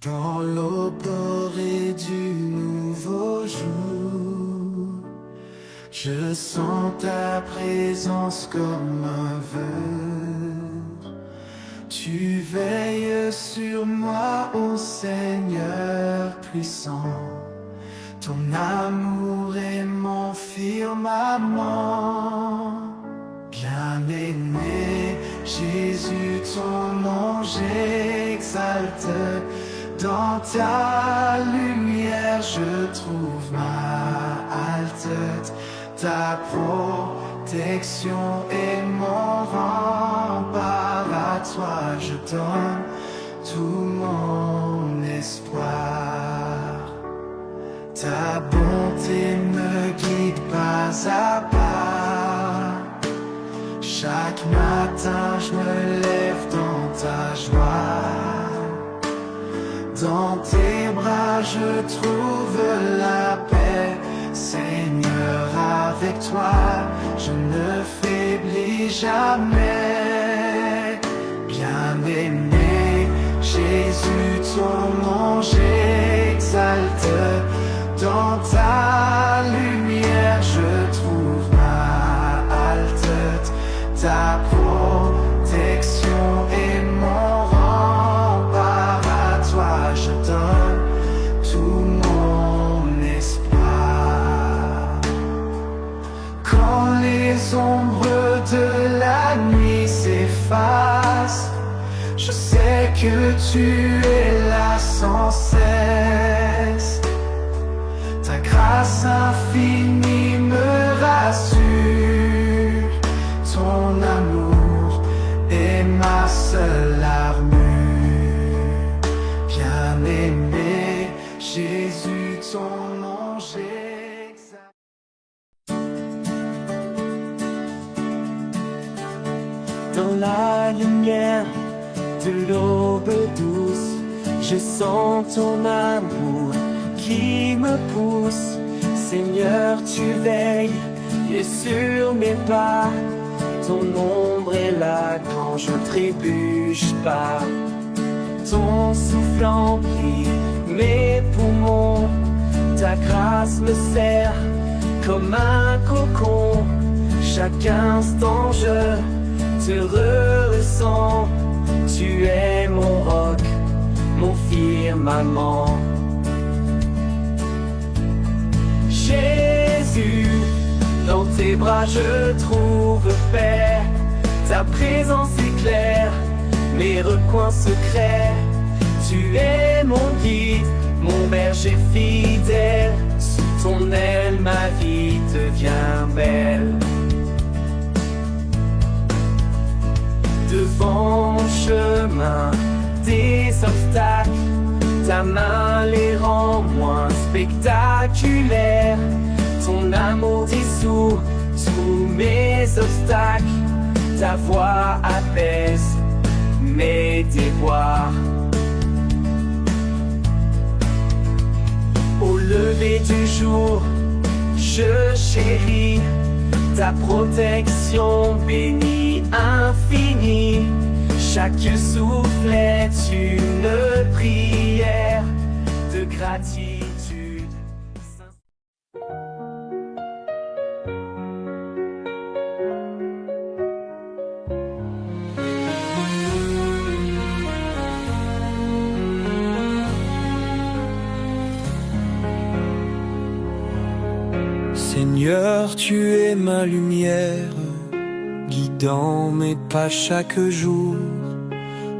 Dans l'aube dorée du nouveau jour, je sens ta présence comme un vœu. Tu veilles sur moi, ô Seigneur puissant. Ton amour est mon firmament. Bien-aimé, Jésus, ton nom j'exalte. Dans ta lumière je trouve ma halte. Ta protection est mon rempart. À toi je donne tout mon espoir. Ta bonté me guide pas à pas. Chaque matin je me lève dans ta joie. Dans tes bras je trouve la paix. Seigneur, avec toi je ne faiblis jamais. Bien-aimé, Jésus, ton nom j'exalte. Dans ta lumière je trouve ma halte. Ta protection est mon rempart. À toi je donne tout mon espoir. Quand les ombres de la nuit s'effacent, je sais que tu es là sans cesse. Ta grâce infinie me rassure. Ton amour est ma seule armure. Bien-aimé, Jésus, ton nom j'exalte. Dans la lumière de l'aube douce, je sens ton amour qui me pousse. Seigneur, tu veilles et sur mes pas. Ton ombre est là quand je trébuche pas. Ton souffle emplit mes poumons. Ta grâce me serre comme un cocon. Chaque instant je te ressens. Tu es mon roc, mon firmament. Jésus, dans tes bras je trouve paix. Ta présence éclaire mes recoins secrets. Tu es mon guide, mon berger fidèle. Sous ton aile ma vie devient belle. Devant mon chemin, des obstacles, ta main les rend moins spectaculaires. Ton amour dissout tous mes obstacles. Ta voix apaise mes déboires. Au lever du jour, je chéris ta protection bénie infinie. Chaque souffle est une prière de gratitude. Seigneur, tu es ma lumière, guidant mes pas chaque jour.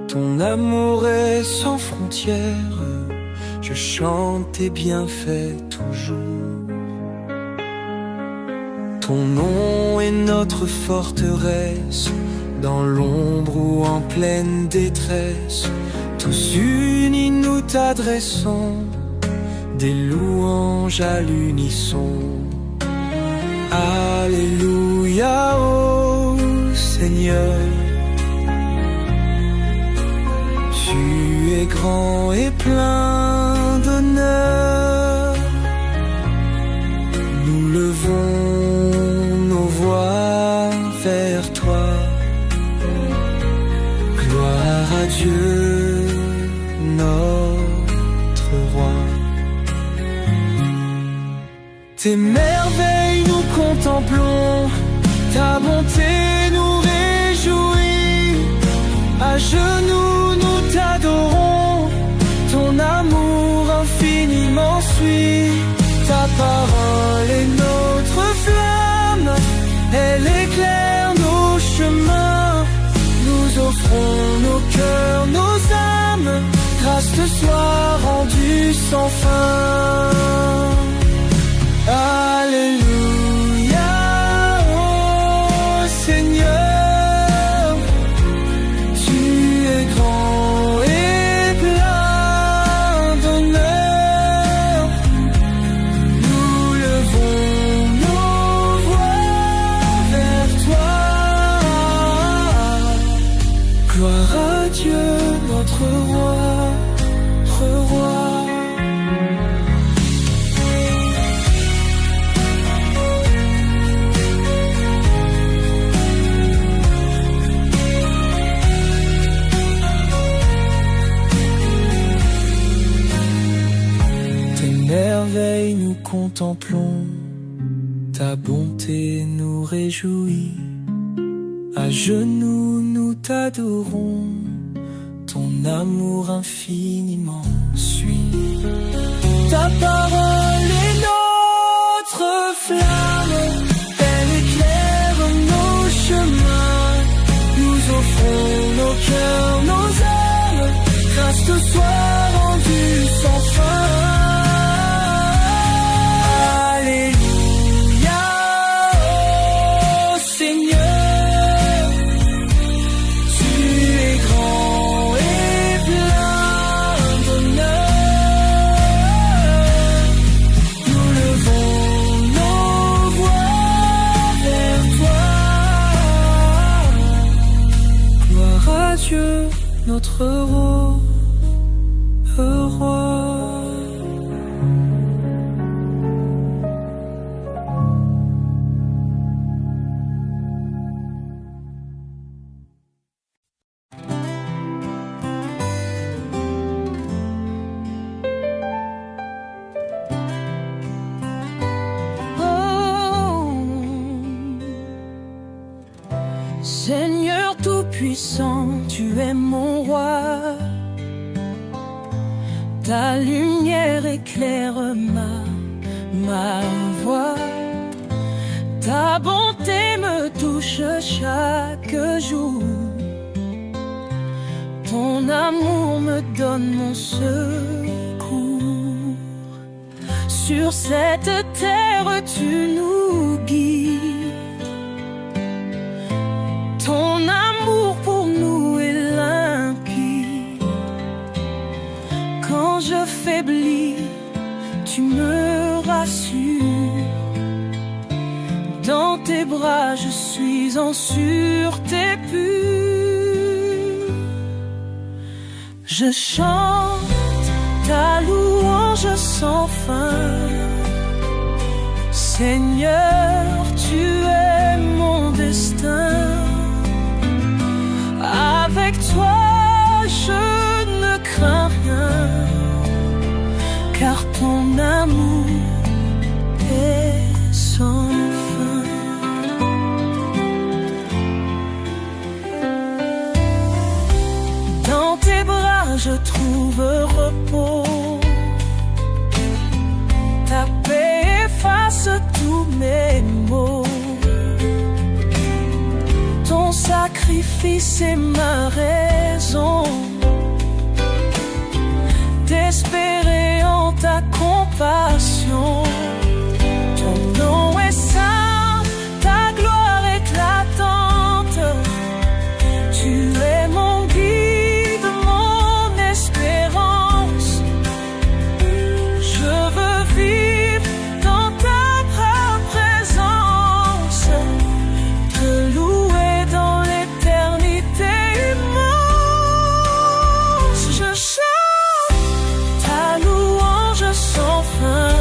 Ton amour est sans frontières, je chante tes bienfaits toujours. Ton nom est notre forteresse, dans l'ombre ou en pleine détresse. Tous unis nous t'adressons, des louanges à l'unisson. Alléluia, ô Seigneur. Tu es grand et plein d'honneur. Nous levons nos voix vers toi. Gloire à Dieu, notre Tes merveilles nous contemplons, ta bonté nous réjouit. À genoux nous t'adorons, ton amour infiniment suit. Ta parole est notre flamme, elle éclaire nos chemins. Nous offrons nos cœurs, nos âmes, grâce te soit rendue sans fin. Alléluia, oh Seigneur, tu es grand et plein d'honneur. Nous levons nos voix vers toi. Gloire à Dieu, notre roi, notre roi. Merveille nous contemplons, ta bonté nous réjouit. À genoux nous t'adorons, ton amour infiniment suit. Ta parole est notre flamme, elle éclaire nos chemins. Nous offrons nos cœurs, nos âmes, grâce te soit rendue sans fin. Notre roi, roi. Oh, Seigneur Tout-Puissant, tu es mon roi. Ta lumière éclaire ma voix. Ta bonté me touche chaque jour. Ton amour me donne mon secours. Sur cette terre tu nous guides. Ton amour pour nous est limpide. Quand je faiblis, tu me rassures. Dans tes bras, je suis en sûreté pure. Je chante ta louange sans fin. Seigneur, tu es mon destin. Avec toi, je ne crains rien, car ton amour est sans fin. Dans tes bras, je trouve repos. Ta paix efface tous mes maux. Ton sacrifice est ma raison d'espérer en ta compassion. Ton nom est saint, ta gloire éclatante. Tu es mon guide, mon espérance. Je veux vivre dans ta présence, te louer dans l'éternité immense. Je chante ta louange sans fin.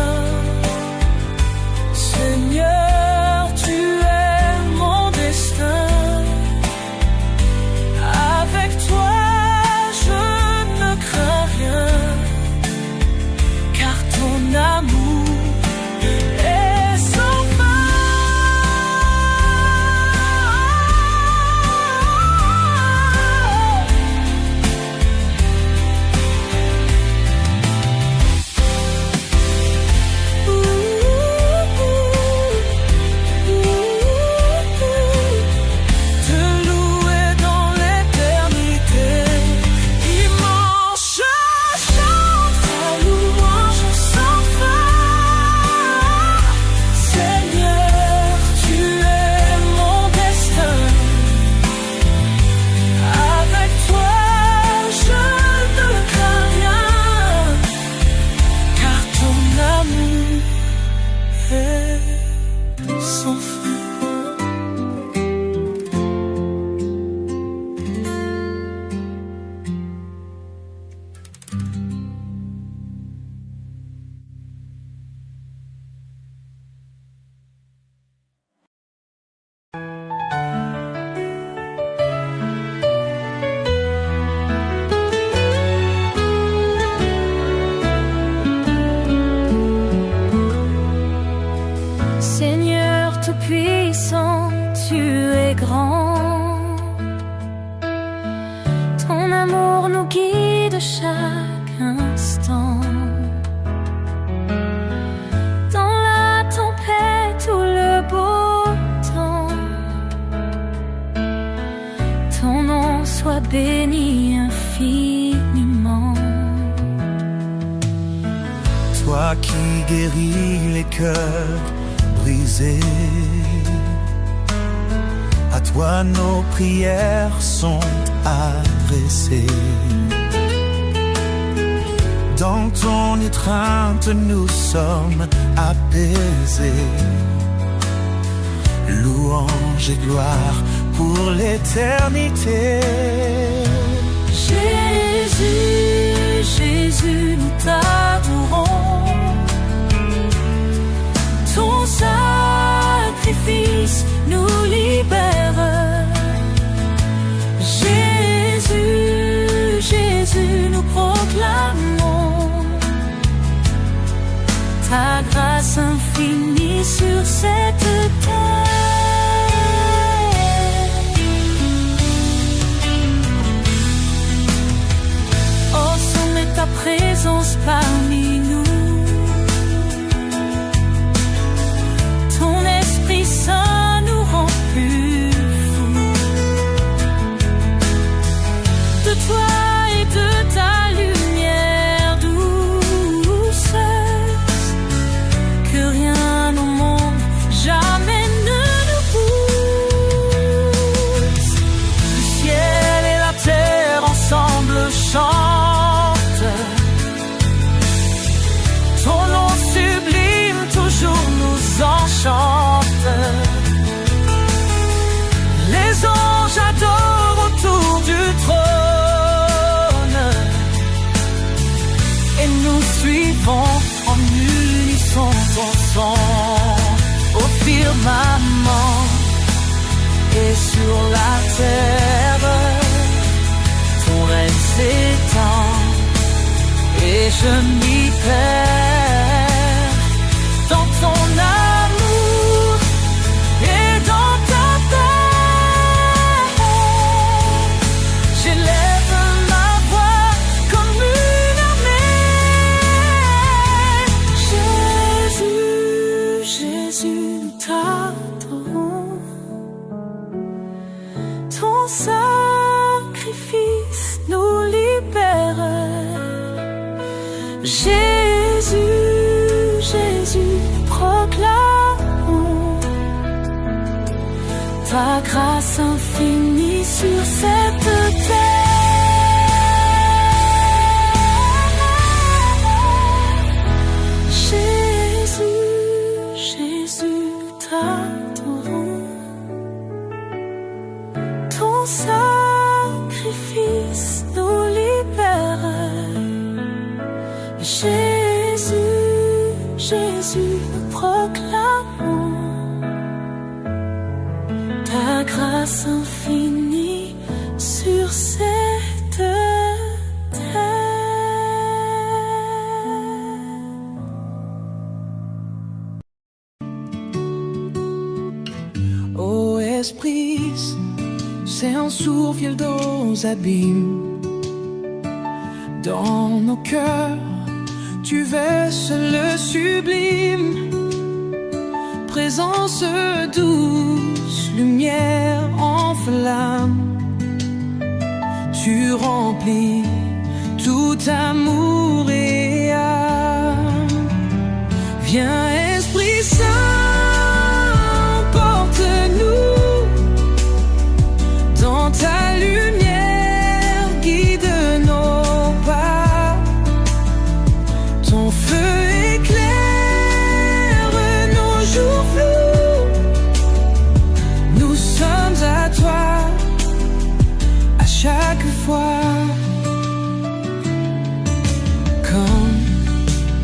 toi qui guéris les cœurs brisés. À toi nos prières sont adressées. Dans ton étreinte nous sommes apaisés. Louange et gloire pour l'éternité. Jésus, Jésus, nous t'adorons. Ton sacrifice nous libère. Jésus, Jésus, nous proclamons ta grâce infinie sur cette terre. Ta présence parmi nous, ton Esprit Saint nous rend plus fous. De toi et de ta lumière douce, que rien au monde jamais ne nous pousse. Le ciel et la terre ensemble chantent. Enchante. Les anges adorent autour du trône et nous suivons en unisson ton son au firmament et sur la terre ton règne s'étend et je m'y perds dans ton amour et dans ta paix. J'élève ma voix comme une armée. Jésus, Jésus, nous t'adorons. Ton sacrifice nous libère. Jésus, Jésus, proclamons ta grâce infinie sur cette terre. Jésus, Jésus, nous t'adorons. Ton sacrifice nous libère. Jésus, Jésus, nous proclamons ta grâce infinie sur cette terre. Ô Esprit, c'est un souffle d'eaux abîmes dans nos cœurs. Tu verses le sublime, présence douce, lumière en flamme. Tu remplis tout amour et âme. Viens Esprit Saint, porte-nous dans ta lumière, guide nos pas. Ton feu éclaire nos jours flous. Nous sommes à toi à chaque fois. Comme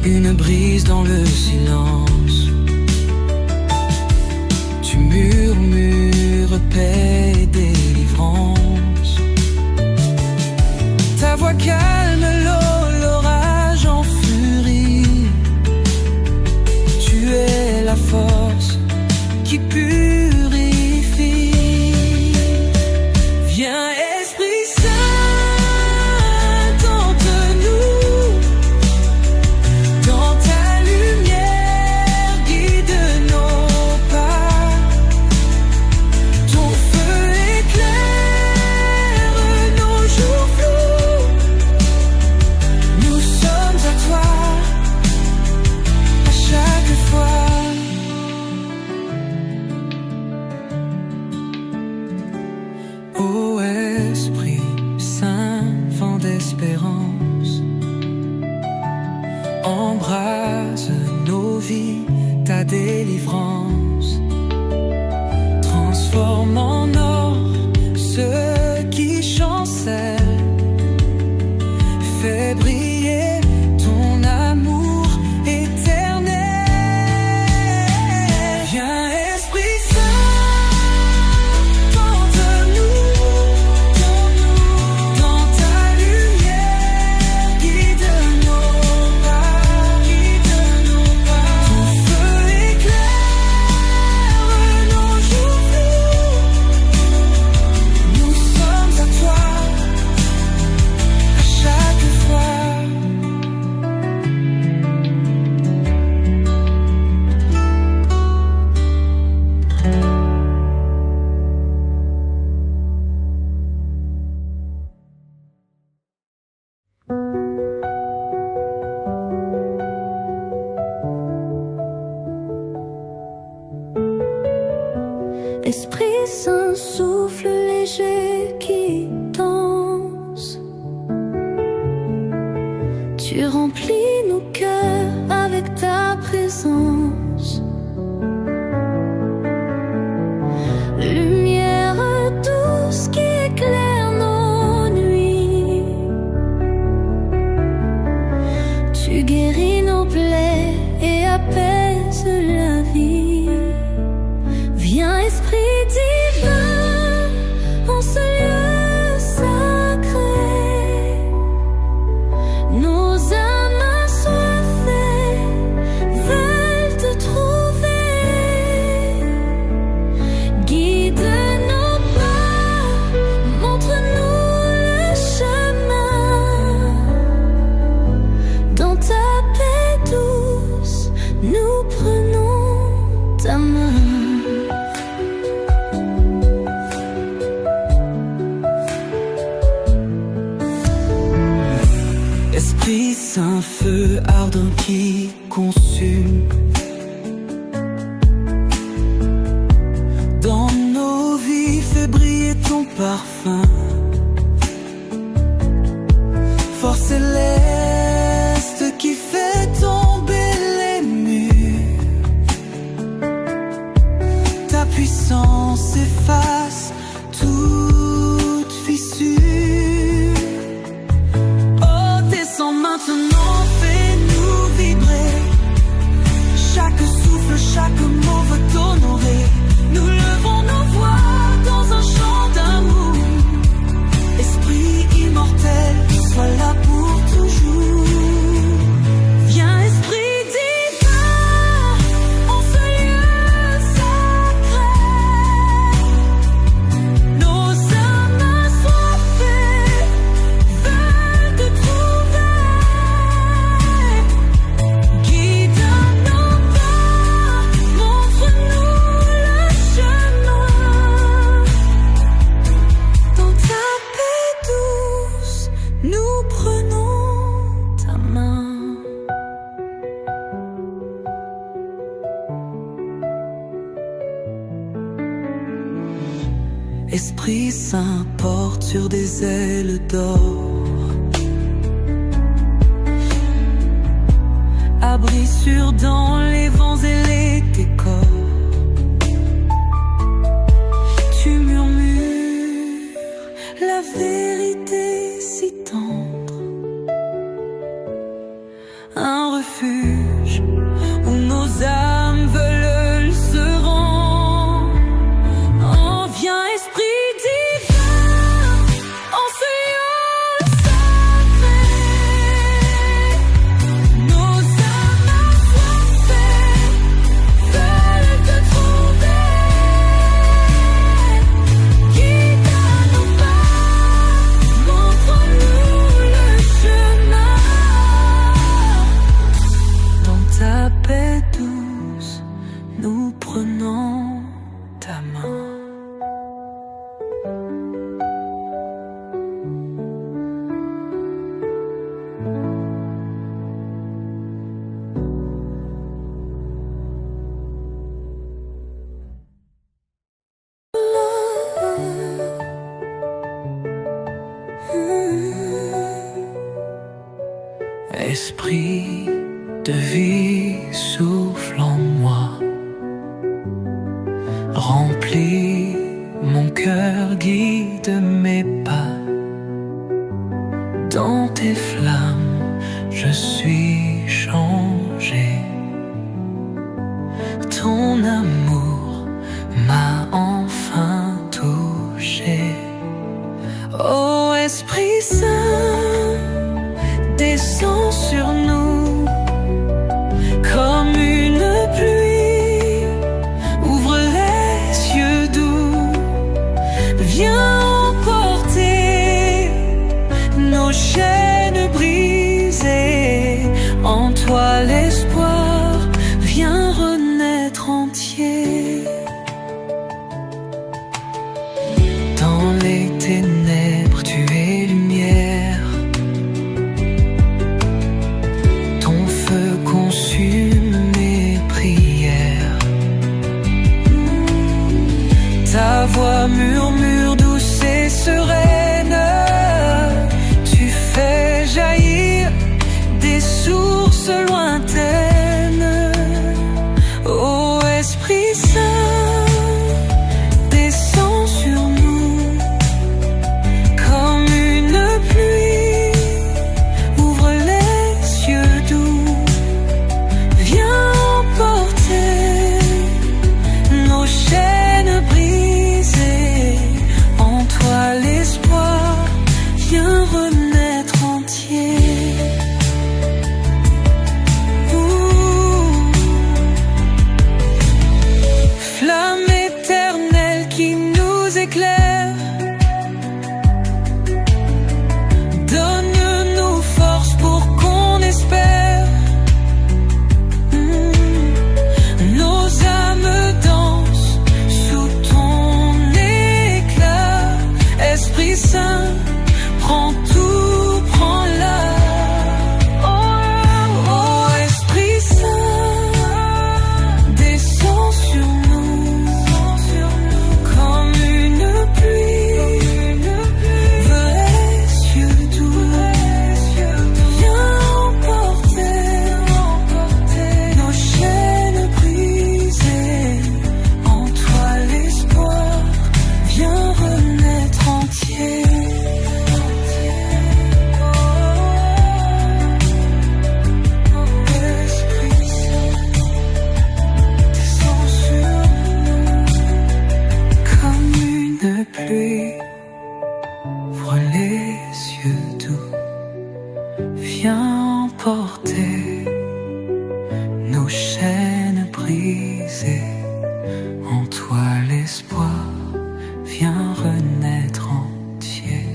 une brise dans le silence, tu murmures paix et délivrance. Ta voix calme l'orage en furie. Tu es la force qui purifie. Viens Esprit Saint, tente-nous dans ta lumière, guide nos pas. Ton feu éclaire nos jours flous. Embrase nos vies, ta délivrance. Transforme en or ce qui chancelle. Fais briller ton amour éternel. Viens Esprit Saint, porte-nous dans ta lumière, guide nos pas, ton feu éclaire nos jours flous. Nous sommes à toi à chaque fois. Esprit Saint, souffle léger qui danse. Tu remplis nos cœurs avec ta présence. Lumière douce qui éclaire nos nuits. Tu guéris nos plaies et apaises la vie. Viens Esprit divin en ce lieu sacré. Nos âmes assoiffées veulent te trouver. Guide nos pas, montre-nous le chemin. Dans ta paix douce, nous prenons ta main. Esprit Saint, feu ardent qui consume. Dans nos vies, fais briller ton parfum. Force céleste qui fait tomber les murs. Ta puissance efface toute fissure. Maintenant, fais-nous vibrer. Chaque souffle, chaque mot veut t'honorer. Nous levons nos voix dans un chant d'amour. Esprit immortel, sois là pour toujours. Viens Esprit divin en ce lieu sacré. Nos âmes assoiffées veulent te trouver. Guide nos pas, montre-nous le chemin. Dans ta paix douce, nous prenons ta main. Esprit Saint, porte sur des ailes d'or. Abri sûr dans les vents et les décors. Tu murmures la vérité si tendre. Un refuge où nos âmes veulent se rendre. Oh, viens Esprit divin en ce lieu sacré. Nos âmes assoiffées veulent te trouver. Guide nos pas, montre-nous le chemin. Dans ta paix douce, nous prenons ta main. Esprit de vie souffle en moi, remplis mon cœur, guide mes pas. Dans tes flammes, je suis changé. Ton amour m'a enfin touché. Ô Esprit Saint, descends sur nous comme une pluie. Ouvre les yeux doux, viens emporter nos chaînes brisées. En toi l'espoir vient renaître entier. Dans les ténèbres tu es lumière, ton feu consume mes prières. Ta voix murmure douce et sereine, tu fais jaillir des sources lointaines. Ô Esprit Saint, descends sur nous comme une pluie. Ouvre les yeux doux, viens emporter nos chaînes brisées. En toi l'espoir vient renaître entier. Flamme éternelle qui nous éclaire, donne-nous force pour qu'on espère. Nos âmes dansent sous ton éclat. Esprit Saint, prends tout, prends-la. Oh, Esprit Saint, descends sur nous comme une pluie. Ouvre les yeux doux, viens emporter nos chaînes brisées. En toi l'espoir vient renaître entier. Esprit Saint, descends sur nous comme une pluie. Ouvre les yeux doux, viens emporter nos chaînes brisées. En toi l'espoir vient renaître entier.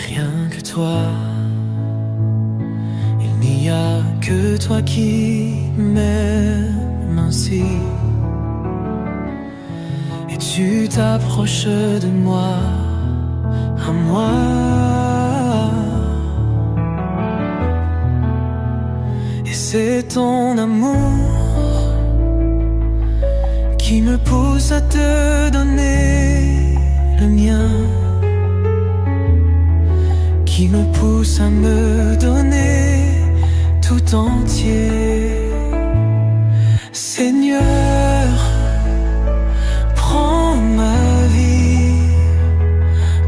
Rien que toi, il n'y a que toi qui m'aimes ainsi. Et tu t'approches de moi, à moi. Et c'est ton amour qui me pousse à te donner le mien, qui me pousse à me donner tout entier. Seigneur, prends ma vie,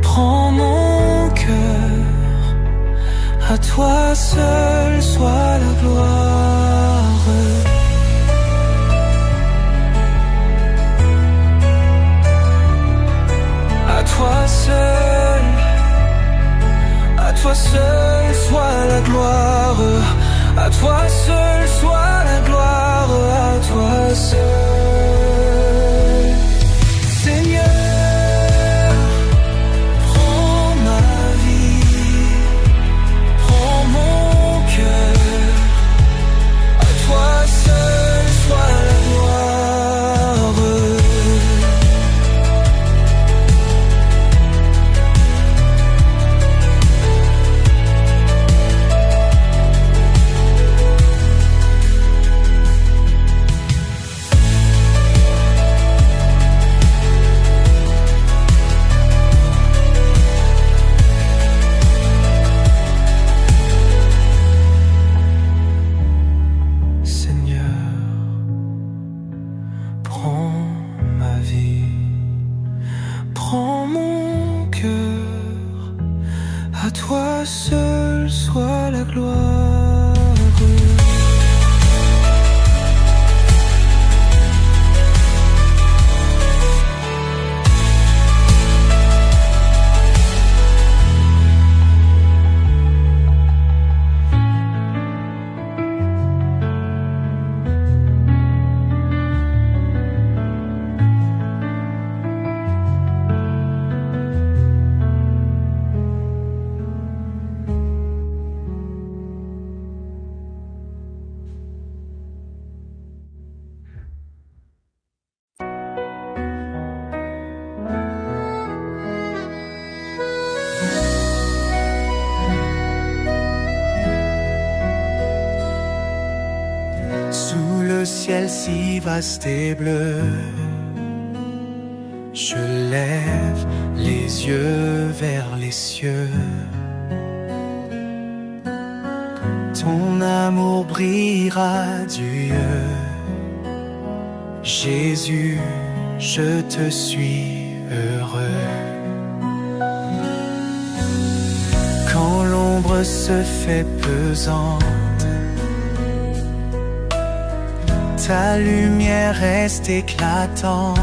prends mon cœur. À toi seul soit la gloire. À toi seul, à toi seul soit la gloire. À toi seul soit la gloire. À toi seul. Seigneur, prends ma vie, prends mon cœur. À toi seul soit la gloire. toi seul soit la gloire. Sous le ciel si vaste et bleu, je lève les yeux vers les cieux. Ton amour brillera Dieu. Jésus, je te suis heureux. Quand l'ombre se fait pesante, ta lumière reste éclatante.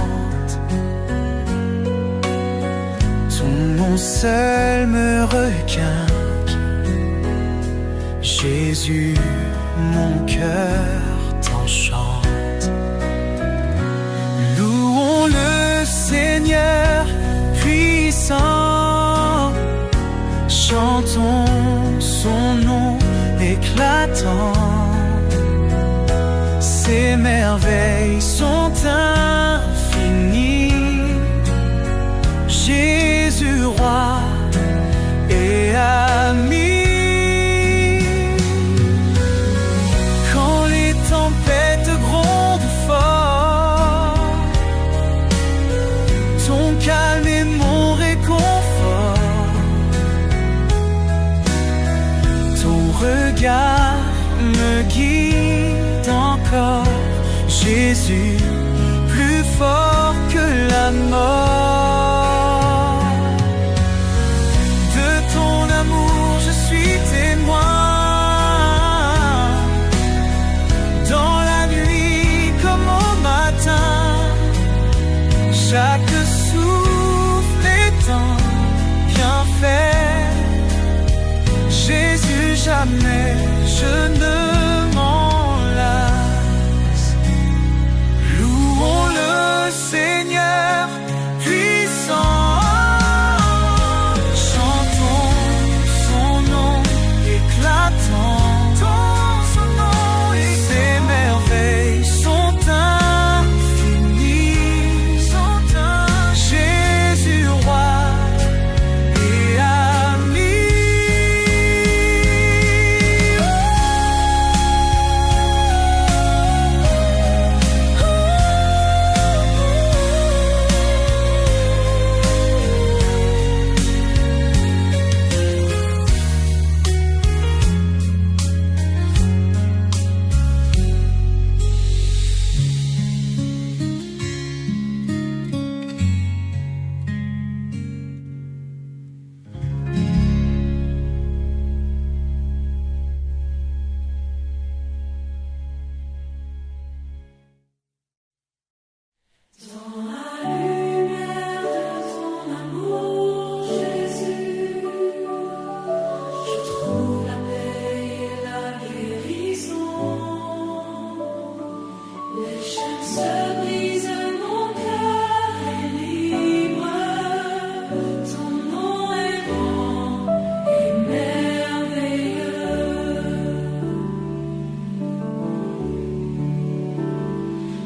Ton nom seul me requinque. Jésus, mon cœur t'enchante. Louons le Seigneur puissant. Chantons son nom éclatant. Ses merveilles sont infinies. Jésus, roi et ami. Quand les tempêtes grondent fort, ton calme est mon réconfort. Ton regard me guide encore. Jésus, plus fort que la mort. De ton amour je suis témoin. Dans la nuit comme au matin, chaque souffle est un bienfait. Jésus, jamais je ne Seigneur puissant, chantons son nom éclatant. Son nom et ses merveilles sont infinies. Jésus, roi et ami.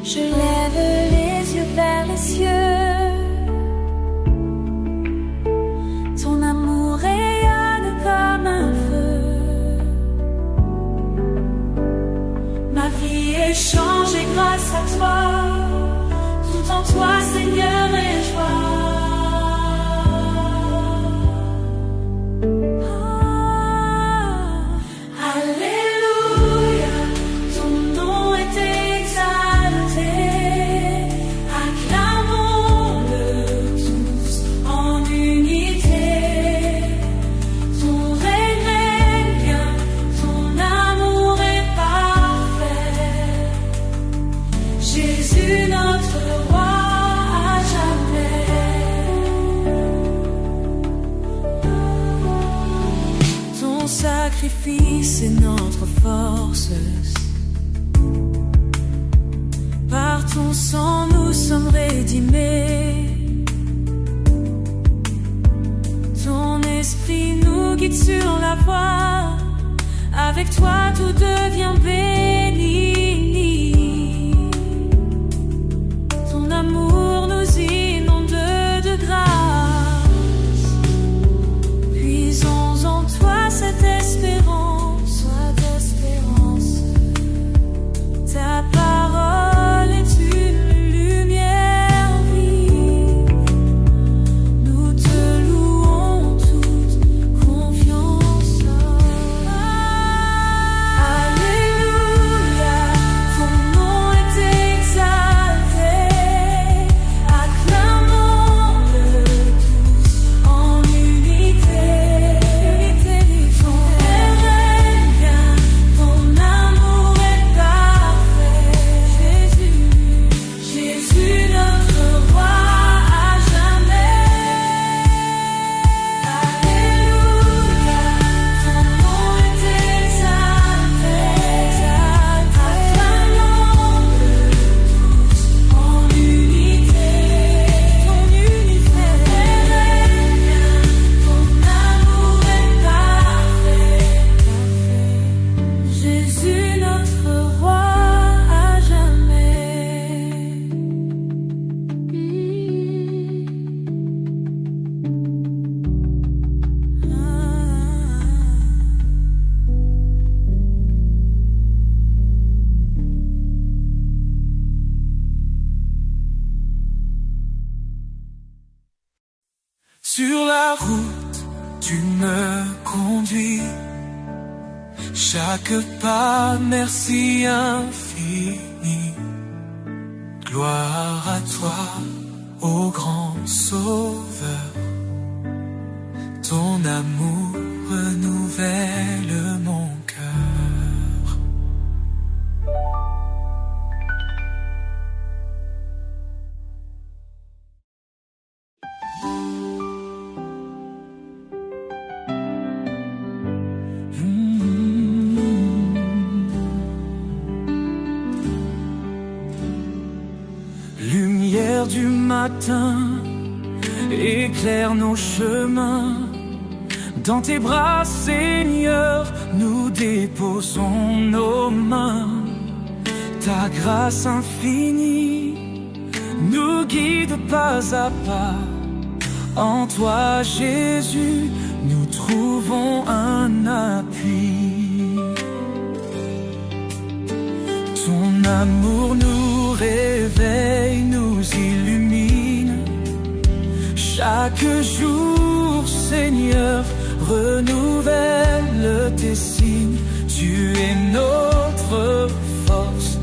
Je lève les yeux vers les cieux. Ton amour rayonne comme un feu. Ma vie est changée grâce à toi. Tout en toi, Seigneur, est joie. Ton sacrifice est notre force. Par ton sang nous sommes rédimés. Ton esprit nous guide sur la voie. Avec toi tout devient béni. Ton amour nous inonde de grâce. Puisons en toi cette espérance. Ta parole est une lumière vive. Nous te louons toute confiance. Alléluia, ton nom est exalté. Acclamons-le tous en unité. Ton règne, ton amour est parfait. Jésus notre roi à jamais. Alléluia, ton nom est exalté. Acclamons-le tous en unité. Ton règne, ton amour est parfait. Jésus notre roi à jamais. Sur la route, tu me conduis. Chaque pas, merci infini. Gloire à toi, ô grand Sauveur. Ton amour renouvelle mon cœur. Lumière du matin, éclaire nos chemins. Dans tes bras, Seigneur, nous déposons nos mains. Ta grâce infinie nous guide pas à pas. En toi, Jésus, nous trouvons un appui. Ton amour nous réveille, nous illumine. Chaque jour, Seigneur, renouvelle tes signes. Tu es notre force,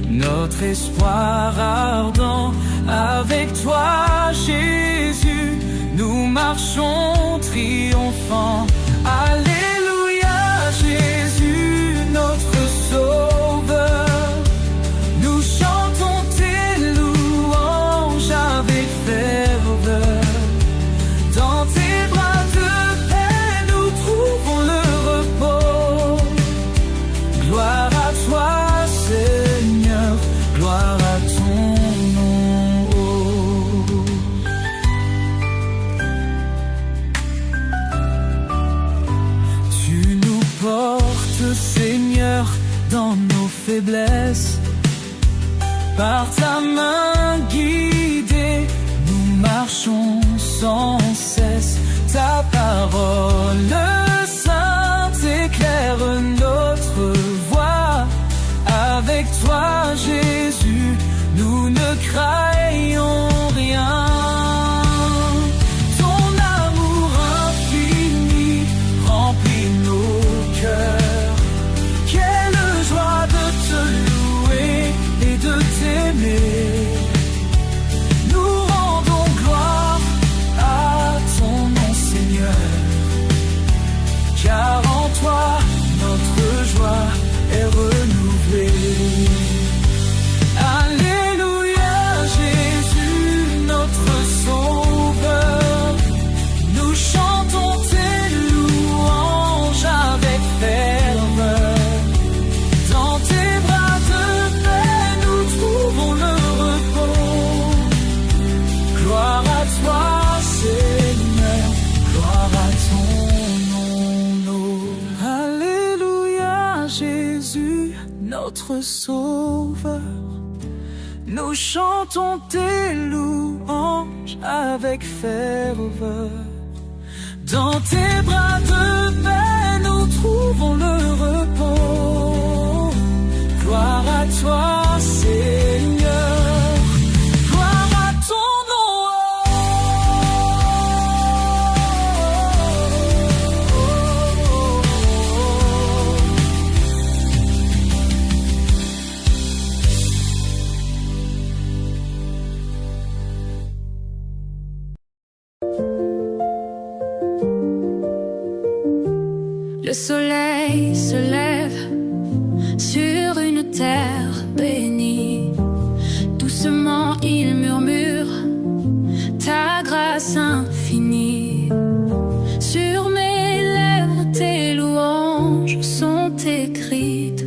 notre espoir ardent. Avec toi, Jésus, nous marchons triomphants. Alléluia, Jésus, notre Sauveur. Nous chantons tes louanges avec ferveur. Dans tes bras de paix, nous trouvons le repos. Gloire à toi, Seigneur, gloire à ton nom. Tu nous portes, Seigneur, dans nos faiblesses. Par ta main guidée, nous marchons sans cesse. Ta parole sainte éclaire notre voie. Avec toi, Jésus, nous ne craignons rien. Ton amour infini remplit nos cœurs. Quelle joie de te louer et de t'aimer. Nous rendons gloire à ton nom, Seigneur. notre Sauveur. Nous chantons tes louanges avec ferveur. Dans tes bras de paix, nous trouvons le repos. Gloire à toi, Seigneur. Gloire à ton nom. Le soleil se lève sur une terre bénie. Doucement il murmure ta grâce infinie. Sur mes lèvres tes louanges sont écrites.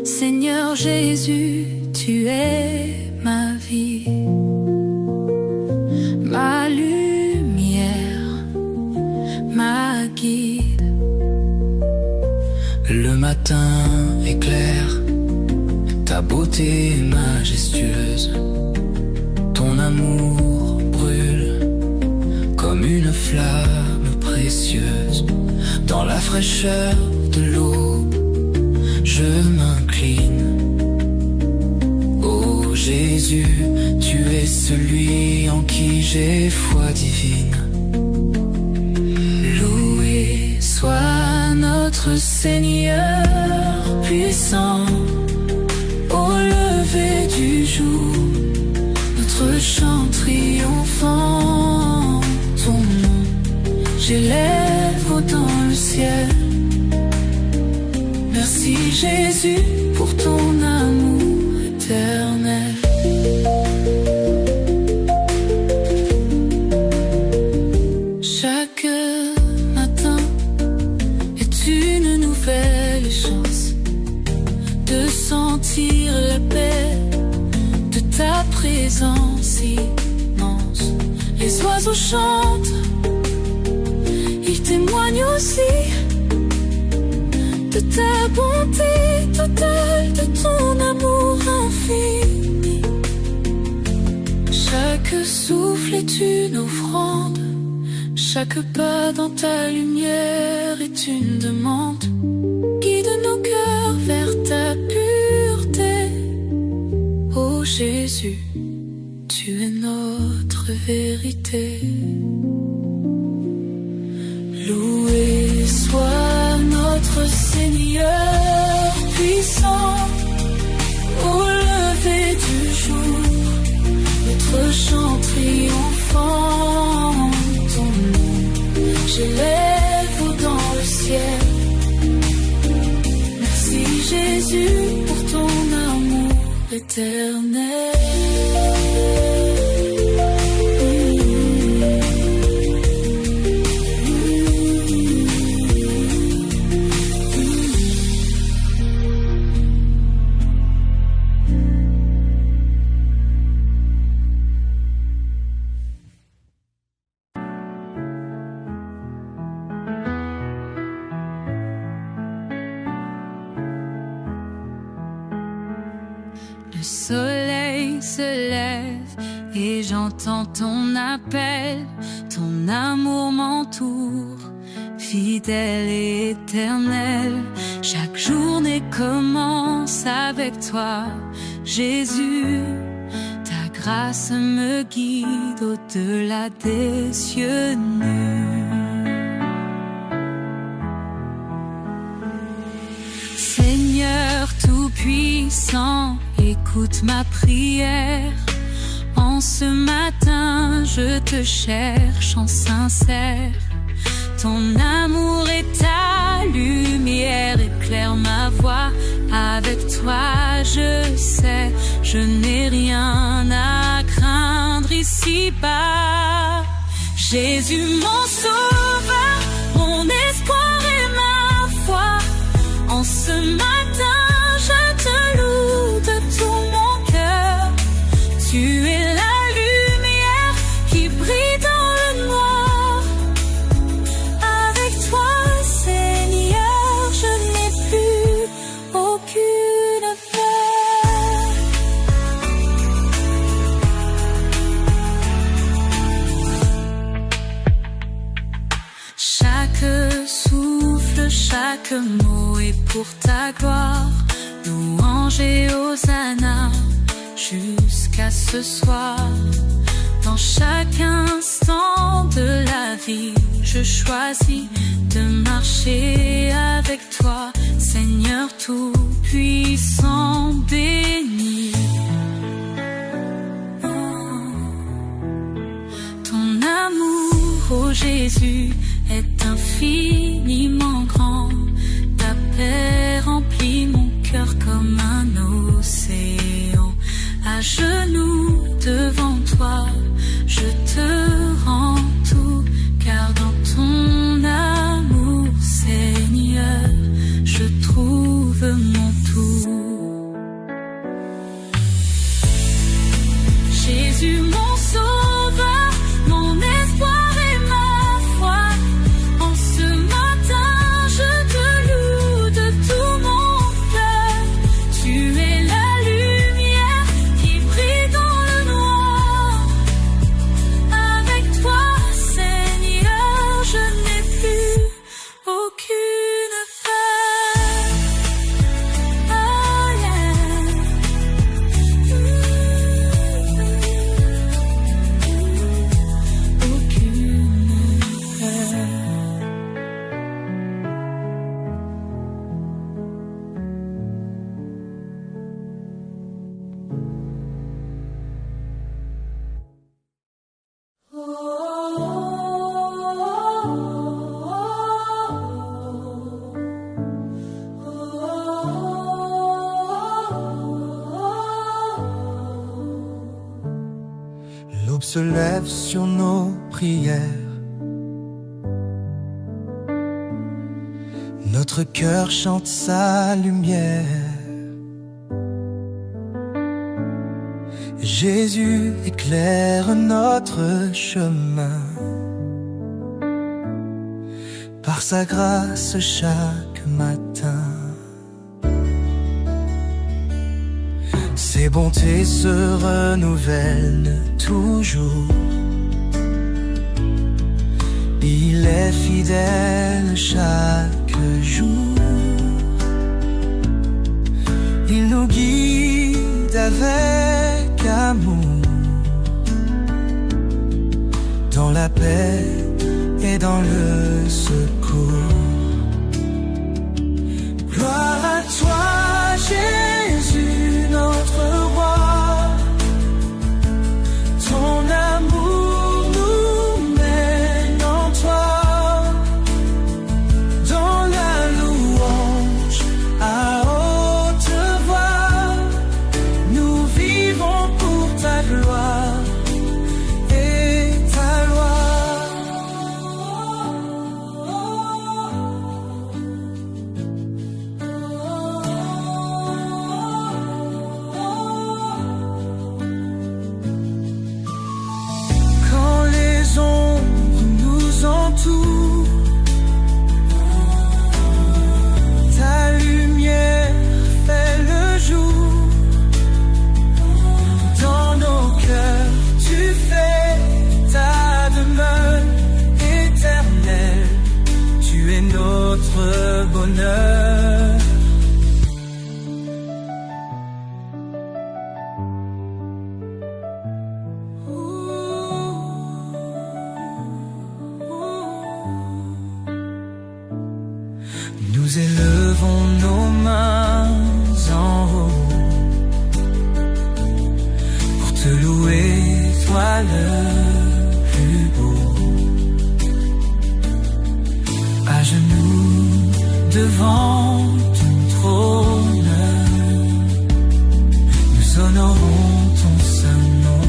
Seigneur Jésus, tu es ma vie, ma lumière, ma guide. Le matin éclaire, ta beauté majestueuse. Ton amour brûle comme une flamme précieuse. Dans la fraîcheur de l'aube, je m'incline. Ô Jésus, tu es celui en qui j'ai foi divine. Loué soit notre Seigneur puissant. Au lever du jour, notre chant triomphant. Ton nom, j'élève dans le ciel. Merci Jésus pour ton amour éternel. Chaque matin est une nouvelle chance de sentir la paix de ta présence immense. Les oiseaux chantent, ils témoignent aussi de ta bonté totale, de ton amour infini. Chaque souffle est une offrande, chaque pas dans ta lumière est une demande. Guide nos cœurs vers ta pureté. Ô Jésus, tu es notre vérité. Loué soit notre Seigneur puissant. Au lever du jour, notre chant triomphant. Ton nom, j'élève dans le ciel. Merci Jésus pour ton amour éternel. Le soleil se lève et j'entends ton appel. Ton amour m'entoure, fidèle et éternel. Chaque journée commence avec toi, Jésus. Ta grâce me guide au-delà des cieux nus. Seigneur tout-puissant, écoute ma prière. En ce matin, je te cherche en sincère. Ton amour est ta lumière, éclaire ma voie. Avec toi, je sais, je n'ai rien à craindre ici-bas. Jésus, mon sauveur, mon espoir et ma foi. En ce matin, je te loue de tout mon cœur. Tu es la lumière qui brille dans le noir. Avec toi, Seigneur, je n'ai plus chaque mot est pour ta gloire. Louange et hosanna jusqu'à ce soir. Dans chaque instant de la vie, je choisis de marcher avec toi, Seigneur tout-puissant, béni. Ton amour, ô Jésus, est infiniment grand. Ta paix remplit mon cœur comme un océan. À genoux devant toi, je te rends tout, car dans ton amour, Seigneur, je trouve mon tout. Jésus, mon sauveur, mon espoir et ma foi, en ce matin, je te loue de tout mon cœur. Tu es la lumière qui brille dans le noir. Avec toi, Seigneur, je n'ai plus aucune peur. Oh yeah. Aucune peur. L'aube se lève sur nos prières. Notre cœur chante sa lumière. Jésus éclaire notre chemin. Par sa grâce chaque matin. Ses bontés se renouvellent toujours. Il est fidèle chaque jour. Il nous guide avec amour. Dans la paix et dans le secours. Gloire à toi, Jésus, notre roi. Ton amour nous mène en toi. Dans la louange à haute voix, nous vivons pour ta gloire et ta loi. Ta lumière fait le jour. Dans nos cœurs, tu fais ta demeure éternelle. Tu es notre bonheur. Nous élevons nos mains en haut pour te louer, toi le plus beau. À genoux devant ton trône, nous honorons ton saint nom.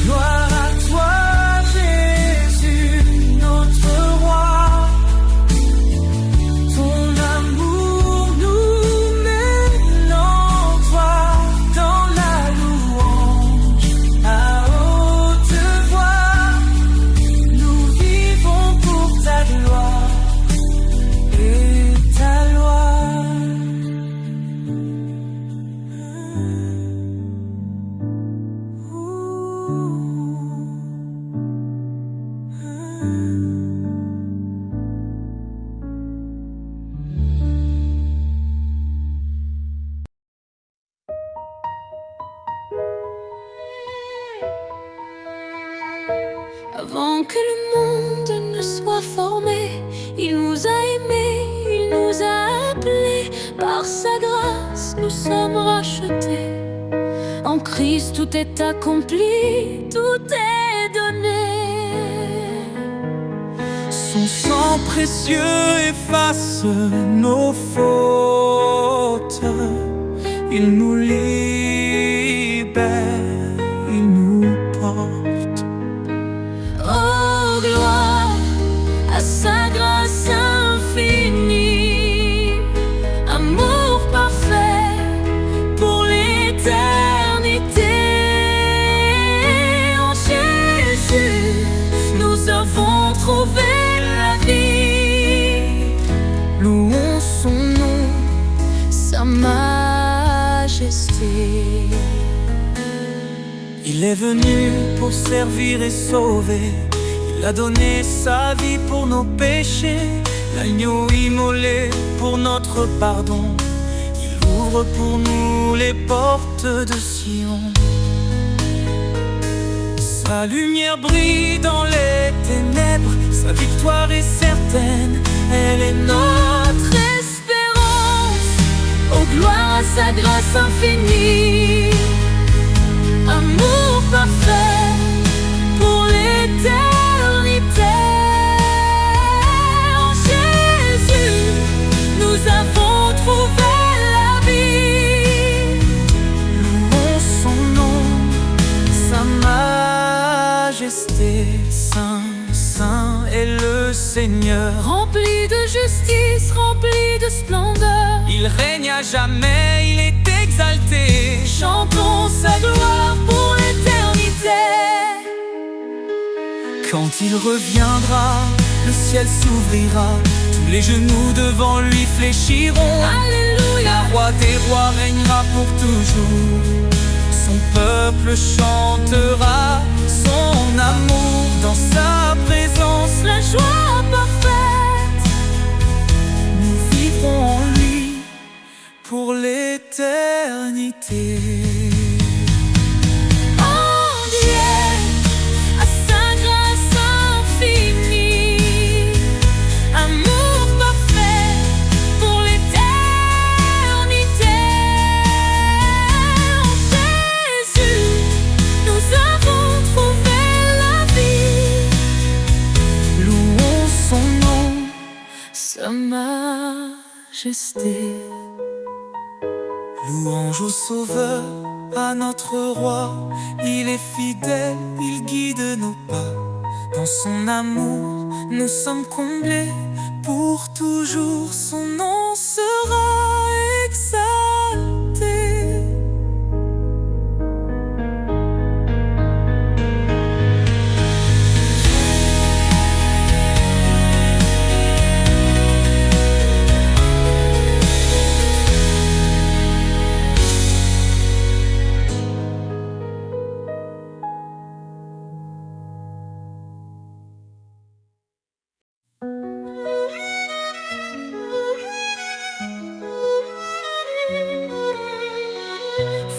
Gloire à toi, Avant que le monde ne soit formé, il nous a aimés, il nous a appelés. Par sa grâce, nous sommes rachetés. En Christ, tout est accompli, tout est donné. Son sang précieux efface nos fautes. Il nous libère, il nous porte. Oh, gloire à sa grâce infinie, amour parfait pour l'éternité. En Jésus, nous avons trouvé la vie. Louons son nom, sa majesté. il est venu pour servir et sauver. Il a donné sa vie pour nos péchés, l'agneau immolé pour notre pardon. Il ouvre pour nous les portes de Sion. Sa lumière brille dans les ténèbres, sa victoire est certaine, elle est notre Espérance, oh gloire à sa grâce infinie, amour parfait pour l'éternité. En Jésus, nous avons trouvé la vie. Louons son nom, sa majesté. Saint, saint est le Seigneur. Rempli de justice, rempli de splendeur, Il règne à jamais, il est exalté. chantons sa gloire pour l'éternité. Quand il reviendra, le ciel s'ouvrira, tous les genoux devant lui fléchiront. Alléluia, Le roi des rois régnera pour toujours. Son peuple chantera son amour dans sa présence. la joie parfaite. Nous vivrons en lui pour l'éternité. Oh Dieu, à sa grâce infinie, amour parfait pour l'éternité. En Jésus, nous avons trouvé la vie. Louons son nom, Sa majesté. louange au Sauveur, à notre Roi. Il est fidèle, il guide nos pas. Dans son amour, nous sommes comblés. Pour toujours, son nom sera exalté.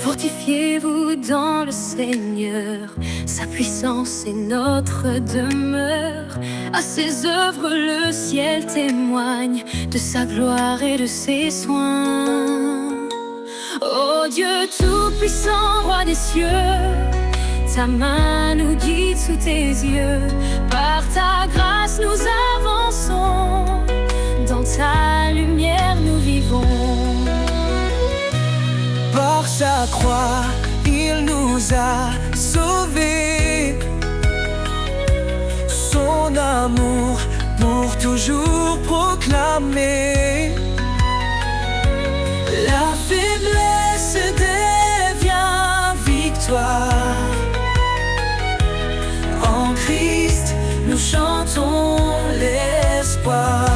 Fortifiez-vous dans le Seigneur, sa puissance est notre demeure. À ses œuvres le ciel témoigne de sa gloire et de ses soins. Ô Dieu tout-puissant, roi des cieux, ta main nous guide sous tes yeux. Par ta grâce nous avançons, dans ta lumière nous vivons. Par sa croix, il nous a sauvés. Son amour pour toujours proclamer. La faiblesse devient victoire. En Christ, nous chantons l'espoir.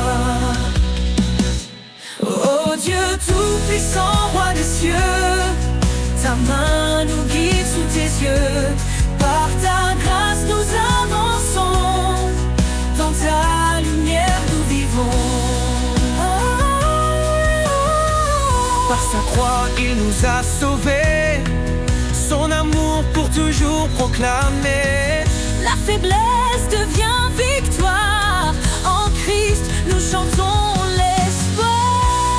Oh Dieu tout-puissant, roi des cieux, ta main nous guide sous tes yeux. Par ta grâce nous avançons, dans ta lumière nous vivons. Par sa croix il nous a sauvés, son amour pour toujours proclamé. la faiblesse devient victoire. En Christ, nous chantons l'espoir.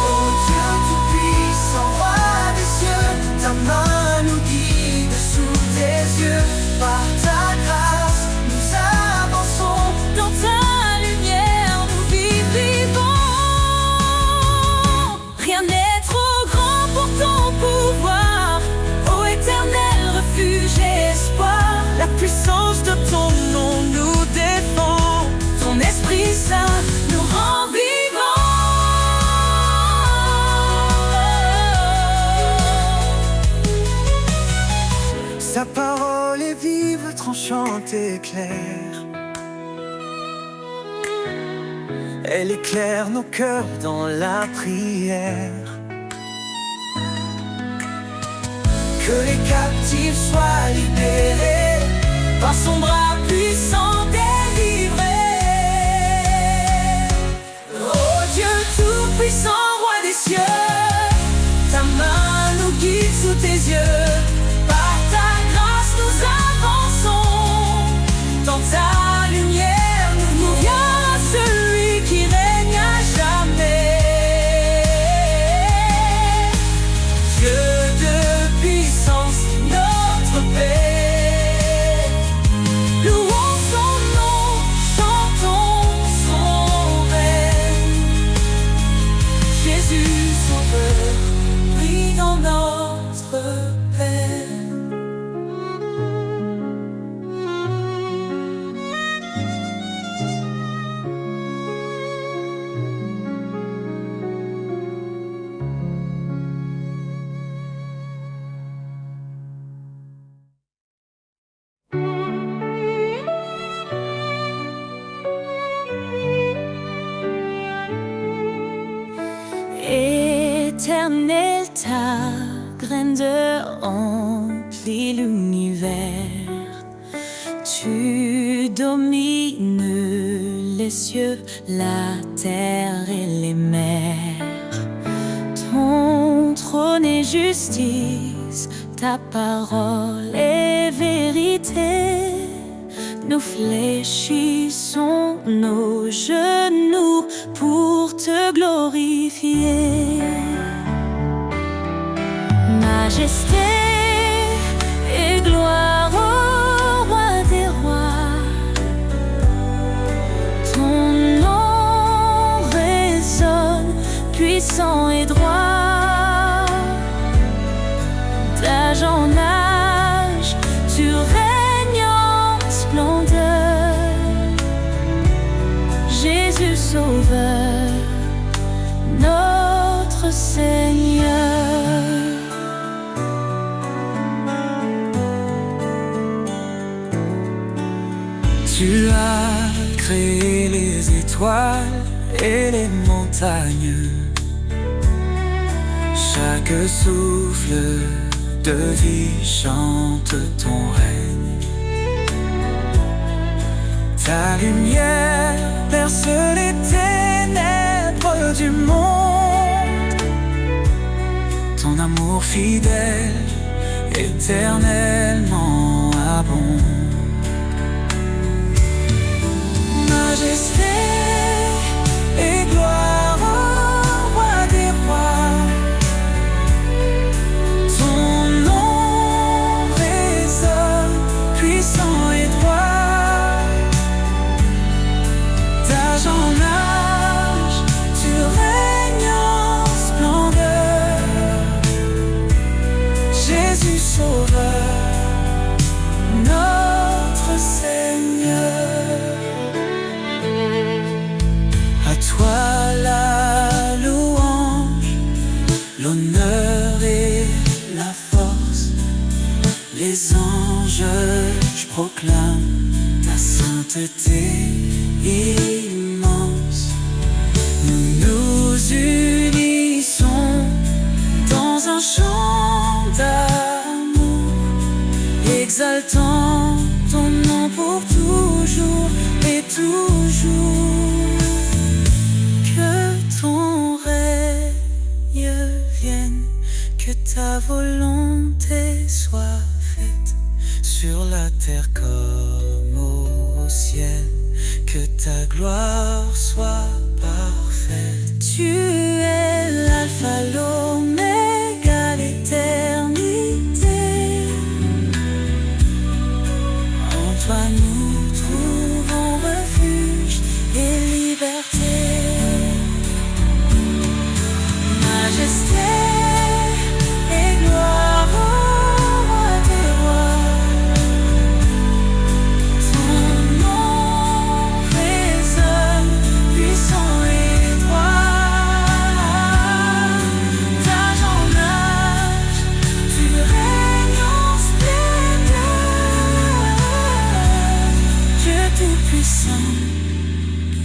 Oh Dieu tout-puissant, roi des cieux, ta main nous guide sous tes yeux. Par ta grâce, nous avançons. Dans ta lumière, nous vivons. Rien n'est trop grand pour ton pouvoir. Ô éternel refuge et espoir, La puissance de ton nom nous défend. ton Esprit Saint nous rend vivants. Sa parole est vive, tranchante et claire. Elle éclaire nos cœurs dans la prière. Que les captifs soient libérés, Par son bras puissant délivrés. Oh Dieu tout-puissant, roi des cieux, ta main nous guide sous tes yeux. Par ta grâce nous avançons. Dans ta lumière nous vient celui qui règne à jamais. Dieu de puissance, notre paix. Louons son nom, chantons son règne. Jésus sauveur, brille dans notre peine. Éternel, ta grandeur remplit l'univers. Tu domines les cieux, la terre et les mers. Ton trône est justice, ta parole est vérité. Nous fléchissons nos genoux pour te glorifier. Majesté et gloire au roi des rois. Ton nom résonne, puissant et droit. D'âge en âge, tu règnes en splendeur. Jésus Sauveur, notre Seigneur. Tu as créé les étoiles et les montagnes. Chaque souffle de vie chante ton règne. Ta lumière perce les ténèbres du monde. Ton amour fidèle, éternellement abonde. Majesté et gloire au roi des rois. Ton nom résonne, puissant et droit. D'âge en âge, tu règnes en splendeur. Jésus Sauveur, notre Seigneur. À toi la louange, l'honneur et la force. Les anges, je proclame ta sainteté immense. Nous nous unissons dans un chant d'amour, exaltant ton nom pour toujours et toujours. Que ton règne vienne, que ta volonté soit faite sur la terre comme au ciel, que ta gloire soit parfaite. Tu es l'alpha, l'oméga, l'éternité. En toi nous trouvons refuge et liberté. Majesté et gloire au roi des rois. Ton nom résonne, puissant et droit. D'âge en âge, tu règnes en splendeur. Dieu tout-puissant,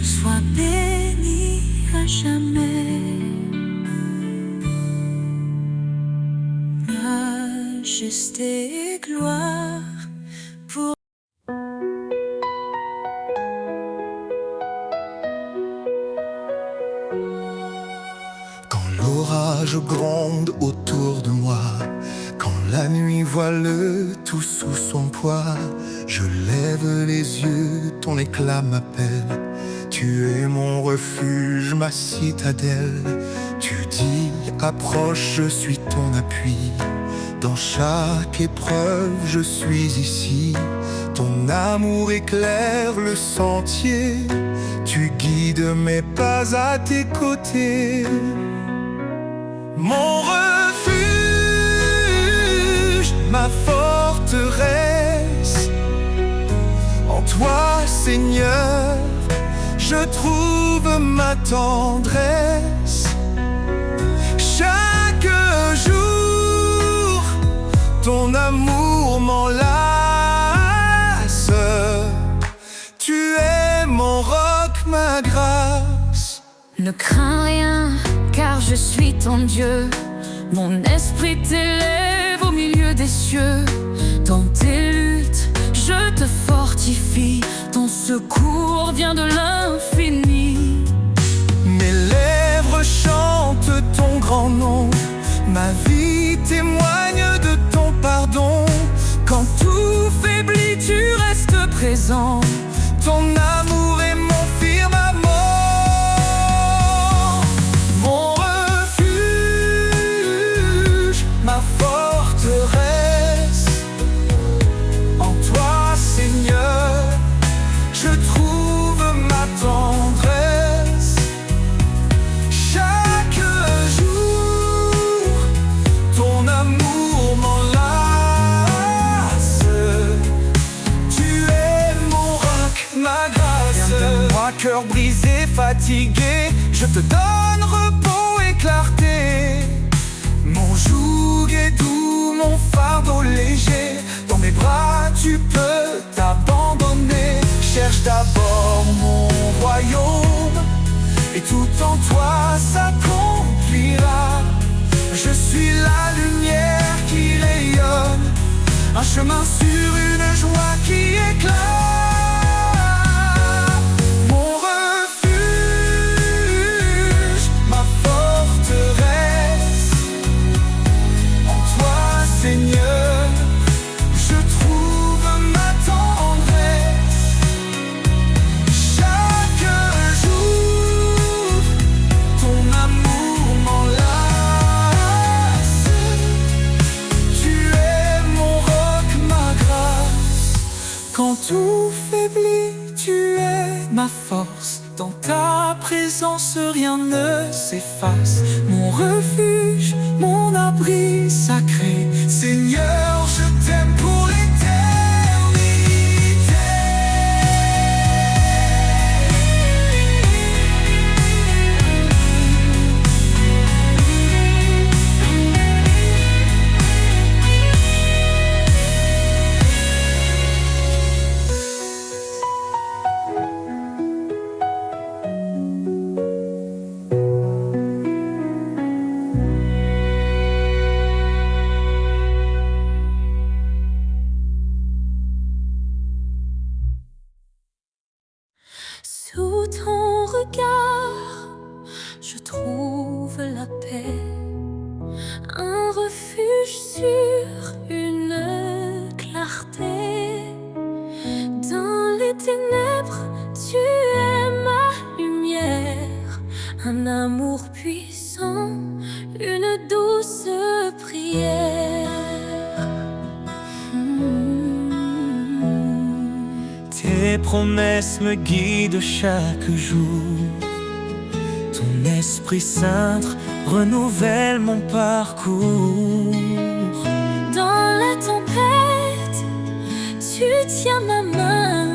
sois béni à jamais. Majesté et gloire pour Quand l'orage gronde autour de moi, quand la nuit voile tout sous son poids, je lève les yeux, ton éclat m'appelle. Tu es mon refuge, ma citadelle. Tu dis, approche, je suis ton appui. Dans chaque épreuve, je suis ici. Ton amour éclaire le sentier. Tu guides mes pas à tes côtés. Mon refuge, ma forteresse. En toi, Seigneur, je trouve ma tendresse. Chaque jour, ton amour m'enlace. Tu es mon roc, ma grâce. Ne crains rien, car je suis ton Dieu. Mon esprit t'élève au milieu des cieux. Dans tes luttes, je te fortifie. Ton secours vient de l'infini. Mes lèvres chantent ton grand nom. Ma vie témoigne de ton pardon. Quand tout faiblit, tu restes présent. Ton amour est mon firmament. Mon refuge, ma forteresse. En toi, Seigneur, je trouve ma tendresse. Chaque jour, ton amour m'enlace. Tu es mon roc, ma grâce. Viens vers moi, cœur brisé, fatigué, je te donne repos et clarté. Mon joug est doux, mon fardeau léger. Dans mes bras tu peux t'abandonner. Cherche d'abord mon royaume, et tout en toi s'accomplira. Je suis la lumière qui rayonne, un chemin sur une joie qui éclate. Mon refuge, ma forteresse. En toi, Seigneur, je trouve ma tendresse. Chaque jour, ton amour m'enlace. Tu es mon roc, ma grâce. Quand tout faiblit, tu es ma force. Dans ta présence, rien ne s'efface. Mon refuge, mon abri sacré. Seigneur, je t'aime pour l'éternité. Sous ton regard, je trouve la paix, un refuge sur une clarté. Dans les ténèbres, Tes promesses me guident chaque jour. Ton Esprit Saint renouvelle mon parcours. Dans la tempête, tu tiens ma main.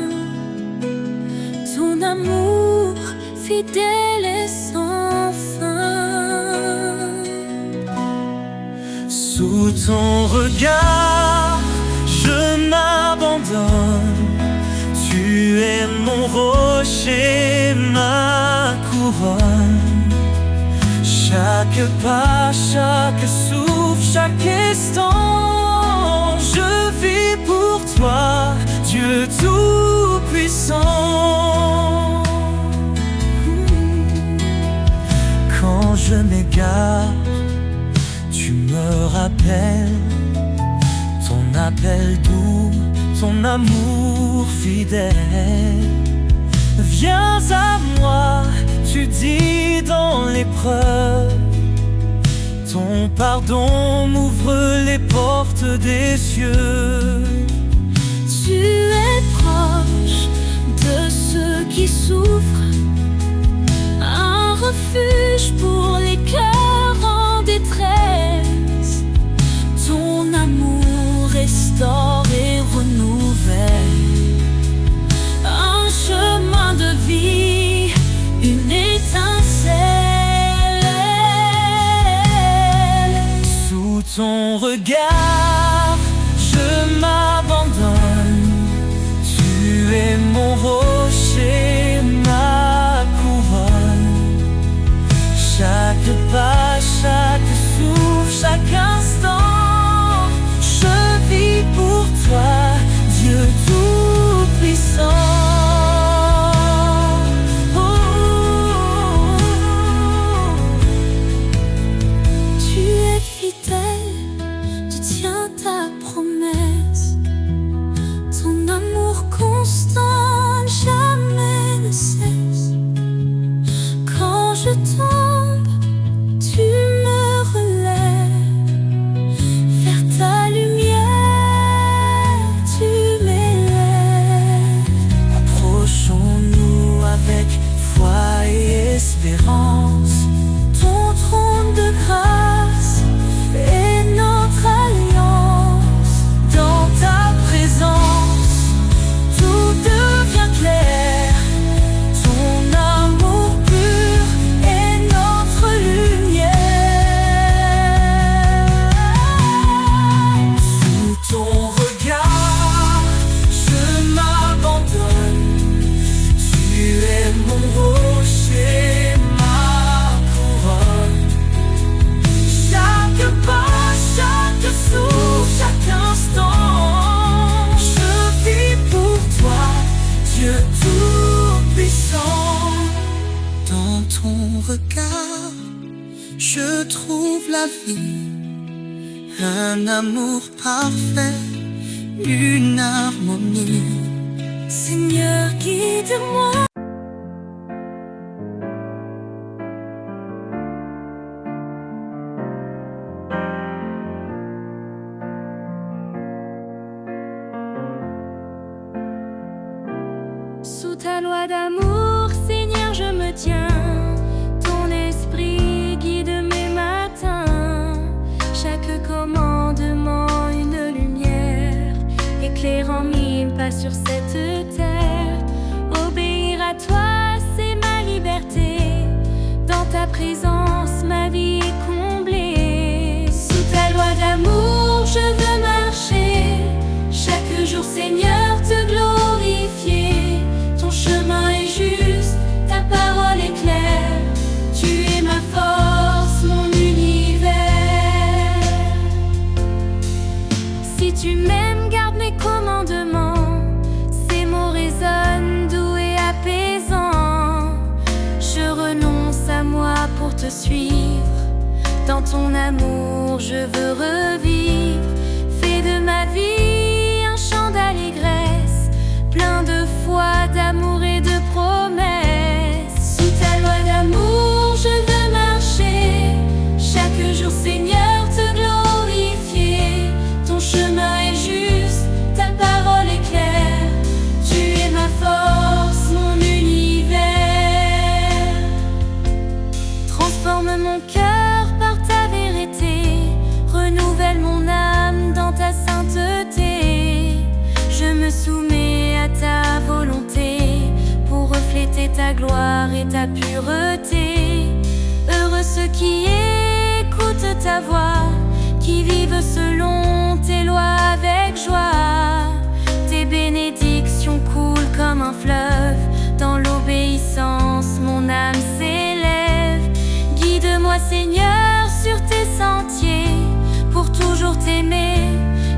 Ton amour fidèle et sans fin. Sous ton regard, je m'abandonne. Tu es mon rocher, ma couronne. Chaque pas, chaque souffle, chaque instant, je vis pour toi, Dieu Tout-Puissant. Quand je m'égare, tu me rappelles ton appel doux, ton amour fidèle. Viens à moi, tu dis dans l'épreuve. Ton pardon m'ouvre les portes des cieux. Tu es proche de ceux qui souffrent, un refuge pour les cœurs en détresse. Ton amour restaure et renouvelle. Un chemin de vie, une étincelle. Sous ton regard, je m'abandonne. Tu es mon rocher, ma couronne. Chaque pas, chaque souffle, chaque instant, je vis pour toi, Dieu Tout-Puissant. Tu es fidèle, tu tiens ta promesse. Ton amour constant jamais ne cesse. Quand je tombe, tu me relèves. Vers ta lumière, tu m'élèves. Approchons-nous avec foi et espérance. Ton trône de grâce est notre alliance. Dans ta présence, tout devient clair. Ton amour pur est notre lumière. Sous ton regard, je m'abandonne. Tu es mon rocher, ma couronne. Chaque pas, chaque souffle, chaque instant, je vis pour toi, Dieu Tout-Puissant. Dans ton regard, je trouve la vie, un amour parfait, une harmonie. Seigneur, guide-moi. Sous ta loi d'amour, Seigneur, je me tiens. Ton esprit guide mes matins. Chaque commandement, une lumière, éclairant mille pas sur cette terre. Obéir à toi, c'est ma liberté. Dans ta présence, ma vie est comblée. Sous ta loi d'amour, je veux marcher. Chaque jour, Seigneur, te glorifier. Ton chemin est juste, ta parole est claire. Tu es ma force, mon univers. Si tu m'aimes, garde mes commandements. Ces mots résonnent, doux et apaisants. Je renonce à moi pour te suivre. Dans ton amour, je veux revivre. Fais de ma vie un chant d'allégresse, plein de soumets à ta volonté pour refléter ta gloire et ta pureté. Heureux ceux qui écoutent ta voix, qui vivent selon tes lois avec joie. Tes bénédictions coulent comme un fleuve, dans l'obéissance mon âme s'élève. Guide-moi Seigneur sur tes sentiers, pour toujours t'aimer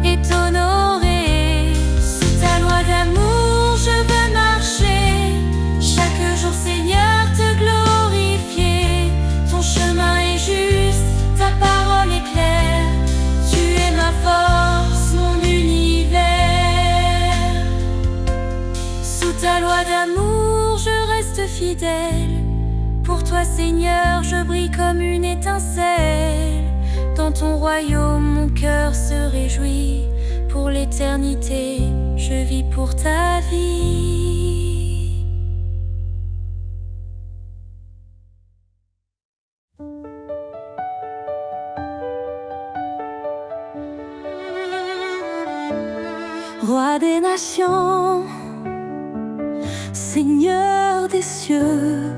et t'honorer. Sous ta loi d'amour je veux marcher, chaque jour Seigneur te glorifier. Ton chemin est juste, ta parole est claire, tu es ma force, mon univers. Sous ta loi d'amour je reste fidèle, pour toi Seigneur je brille comme une étincelle. Dans ton royaume mon cœur se réjouit, pour l'éternité je vis pour ta vie. Roi des nations, Seigneur des cieux,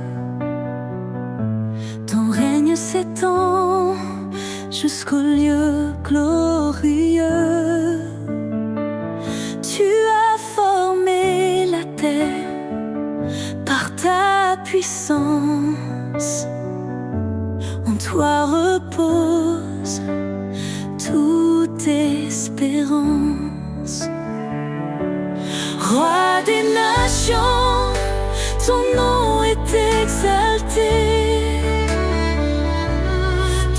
ton règne s'étend jusqu'au lieu glorieux. Tu as formé la terre par ta puissance. En toi repose toute espérance. Roi des nations, ton nom est exalté.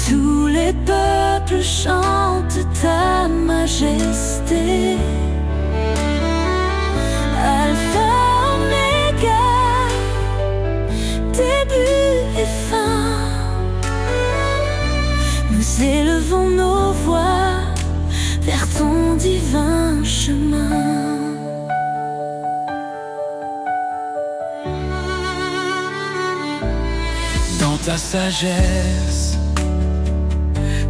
Tous les peuples chantent ta majesté. Alpha, Oméga, début et fin. Nous élevons nos voix vers ton divin chemin. Dans ta sagesse,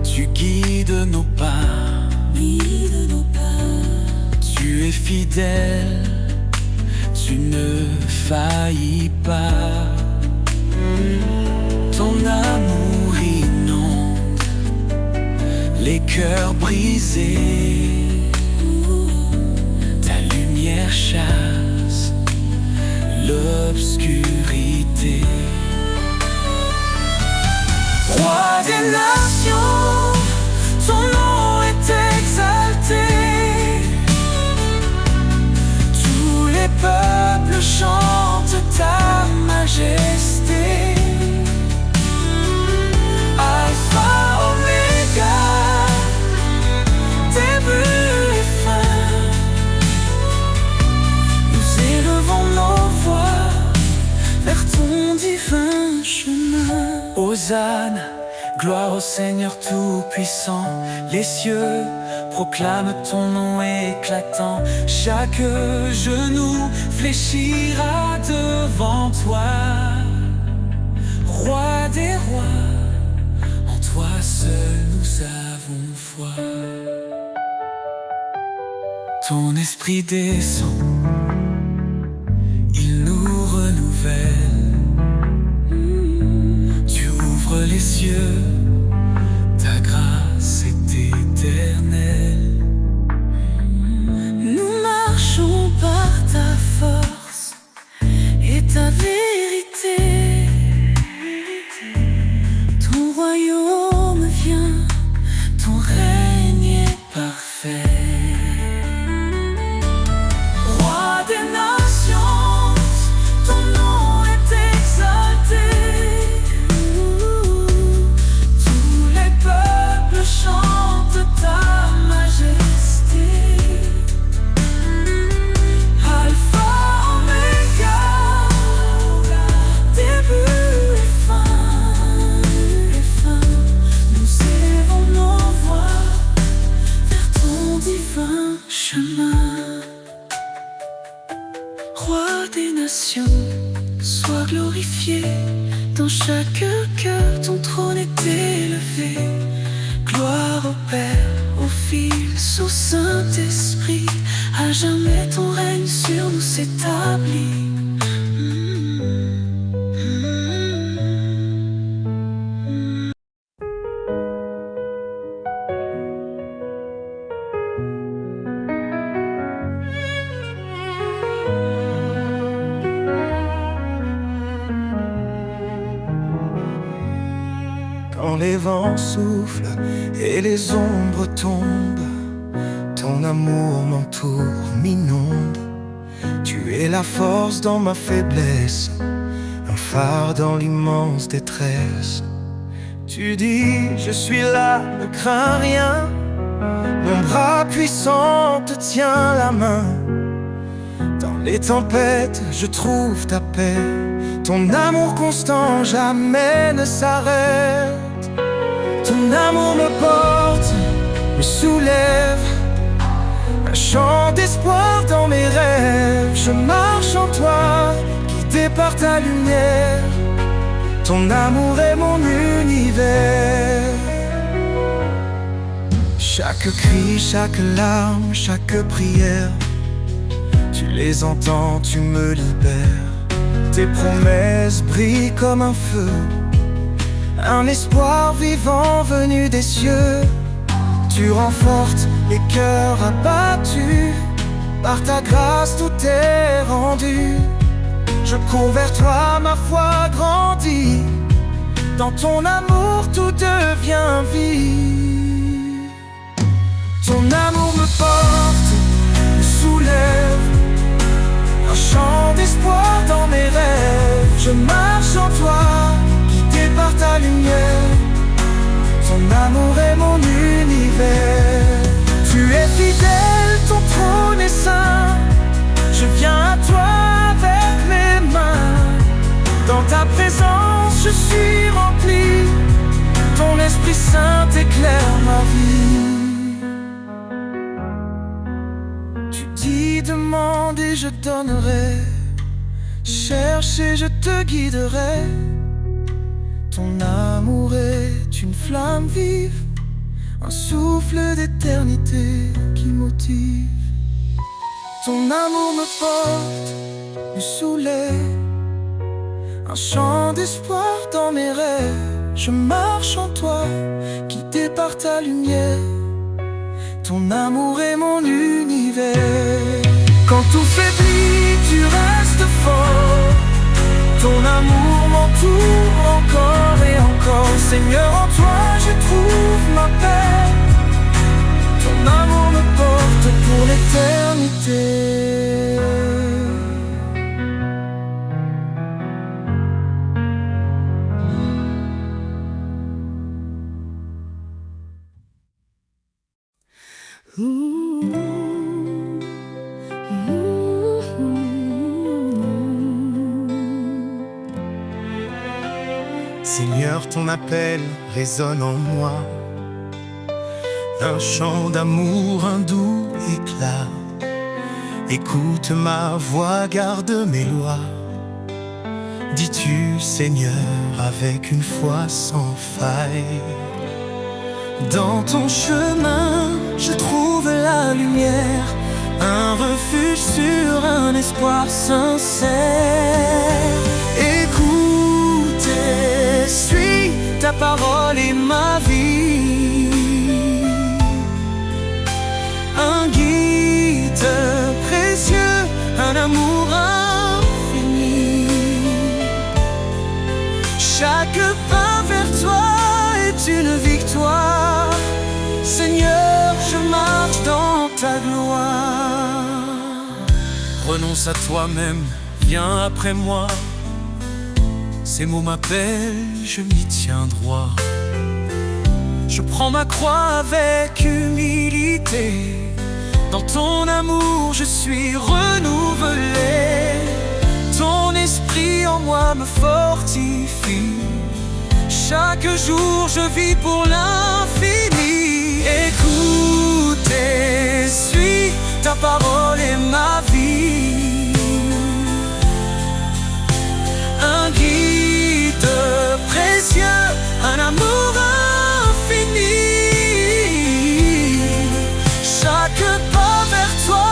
tu guides nos pas. Tu es fidèle, tu ne faillis pas. Ton amour inonde les cœurs brisés. Ta lumière chasse l'obscurité. Roi des nations, ton nom est exalté. Tous les peuples chantent ta majesté. Alpha, Oméga, début et fin. Nous élevons nos voix vers ton divin chemin. Hosanna, gloire au Seigneur Tout-Puissant. Les cieux proclament ton nom éclatant. Chaque genou fléchira devant toi. Roi des rois, en toi seul nous avons foi. Ton esprit descend, il nous renouvelle. Les cieux, ta grâce est éternelle. Nous marchons par ta force et ta vérité. Ton royaume vient, ton règne est parfait. Roi des nations, ton nom est exalté. Chante ta majesté. Alpha, Oméga, début et fin. Nous élevons nos voix vers ton divin chemin. Roi des nations, sois glorifié. Dans chaque cœur, ton trône est élevé. Gloire au Père, au Fils, au Saint-Esprit, à À jamais ton règne sur nous s'établit. Quand les vents soufflent et les ombres tombent, ton amour m'entoure, m'inonde. Tu es la force dans ma faiblesse, un phare dans l'immense détresse. Tu dis, je suis là, ne crains rien. Mon bras puissant te tient la main. Dans les tempêtes, je trouve ta paix. Ton amour constant jamais ne s'arrête. Ton amour me porte, me soulève. Un chant d'espoir dans mes rêves. Je marche en toi, guidé par ta lumière. Ton amour est mon univers. Chaque cri, chaque larme, chaque prière, tu les entends, tu me libères. Tes promesses brillent comme un feu, un espoir vivant venu des cieux. Tu renforces les cœurs abattus, par ta grâce tout est rendu. Je cours vers toi, ma foi grandit. Dans ton amour tout devient vie. Ton amour me porte, me soulève. Un chant d'espoir dans mes rêves. Je marche en toi, guidé par ta lumière. Ton amour est mon univers. Tu es fidèle, ton trône est saint. Je viens à toi avec mes mains. Dans ta présence je suis rempli. Ton Esprit Saint éclaire ma vie. Tu dis demande et je donnerai. Cherche et je te guiderai. Ton amour est une flamme vive, un souffle d'éternité qui motive. Ton amour me porte, me soulève. Un chant d'espoir dans mes rêves. Je marche en toi, guidé par ta lumière. Ton amour est mon univers. Quand tout faiblit, tu restes fort. Ton amour m'entoure encore et encore. Seigneur, en toi je trouve ma paix. Ton amour me porte pour l'éternité. Seigneur, ton appel résonne en moi. Un chant d'amour, un doux éclat. Écoute ma voix, garde mes lois. Dis-tu, Seigneur, avec une foi sans faille. Dans ton chemin, je trouve la lumière, un refuge sur un espoir sincère. Écoute et suis, ta parole est ma vie. Un guide précieux, un amour infini. Chaque pas vers toi est une victoire. Seigneur, je marche dans ta gloire. Renonce à toi-même, viens après moi. Ces mots m'appellent, je m'y tiens droit. Je prends ma croix avec humilité. Dans ton amour je suis renouvelé. Ton esprit en moi me fortifie. Chaque jour je vis pour l'infini. Écoute et suis, ta parole est ma vie. Un guide précieux, un amour infini. Chaque pas vers toi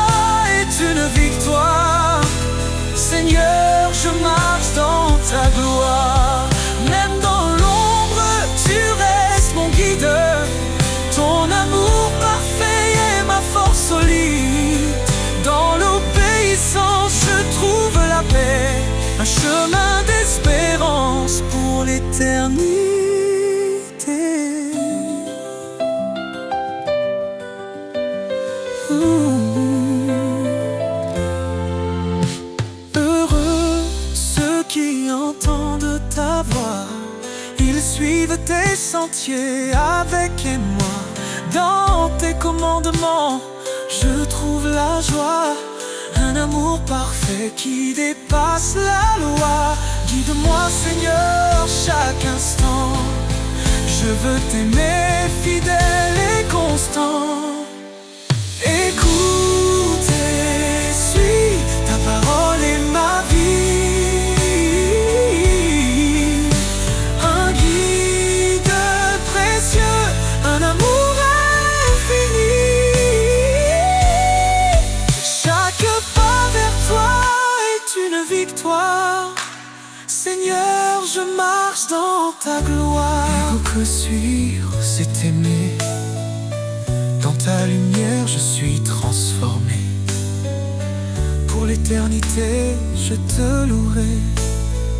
Seigneur, je marche dans ta gloire. Même dans l'ombre, tu restes mon guide. Ton amour parfait est ma force solide. Dans l'obéissance, je trouve la paix, un chemin d'espérance pour l'éternité. Heureux ceux qui entendent ta voix, ils suivent tes sentiers avec émoi. Dans tes commandements, je trouve la joie, un amour parfait qui dépasse la loi. Guide-moi Seigneur chaque instant, je veux t'aimer fidèle et constant. Écoute et suis, ta parole est ma vie. Un guide précieux, un amour infini. Chaque pas vers toi est une victoire. Seigneur, je marche dans ta gloire. Où que suivre, c'est aimer. Dans ta lumière, je suis transformé. Pour l'éternité, je te louerai.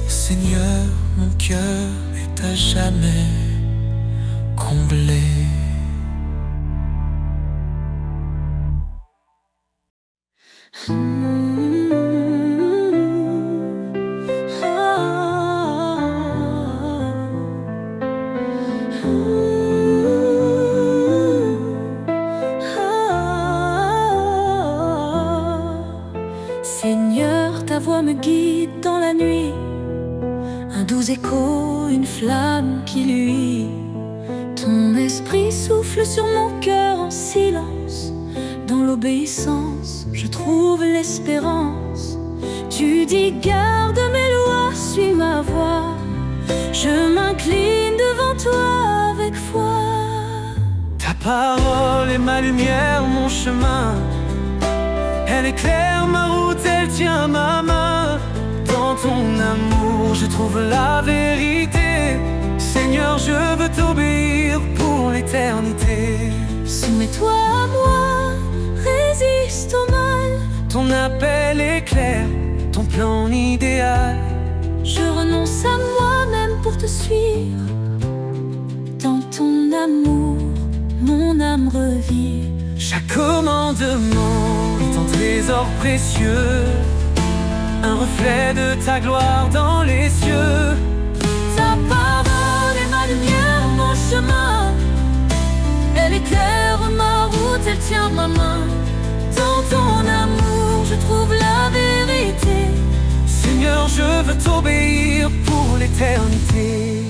Seigneur, mon cœur est à jamais comblé. Seigneur, ta voix me guide dans la nuit, un doux écho, une flamme qui luit. Ton esprit souffle sur mon cœur en silence. Dans l'obéissance, je trouve l'espérance. Tu dis garde mes lois, suis ma voix. Je m'incline devant toi avec foi. Ta parole est ma lumière, mon chemin. Elle éclaire ma route, elle tient ma main. Dans ton amour, je trouve la vérité. Seigneur, je veux t'obéir pour l'éternité. Soumets-toi à moi, résiste au mal. Ton appel est clair, ton plan idéal. Je renonce à moi-même pour te suivre. Dans ton amour, mon âme revit. Chaque commandement est un trésor précieux, un reflet de ta gloire dans les cieux. Ta parole est ma lumière, mon chemin. Elle éclaire ma route, elle tient ma main. Dans ton amour, je trouve la vérité. Seigneur, je veux t'obéir pour l'éternité.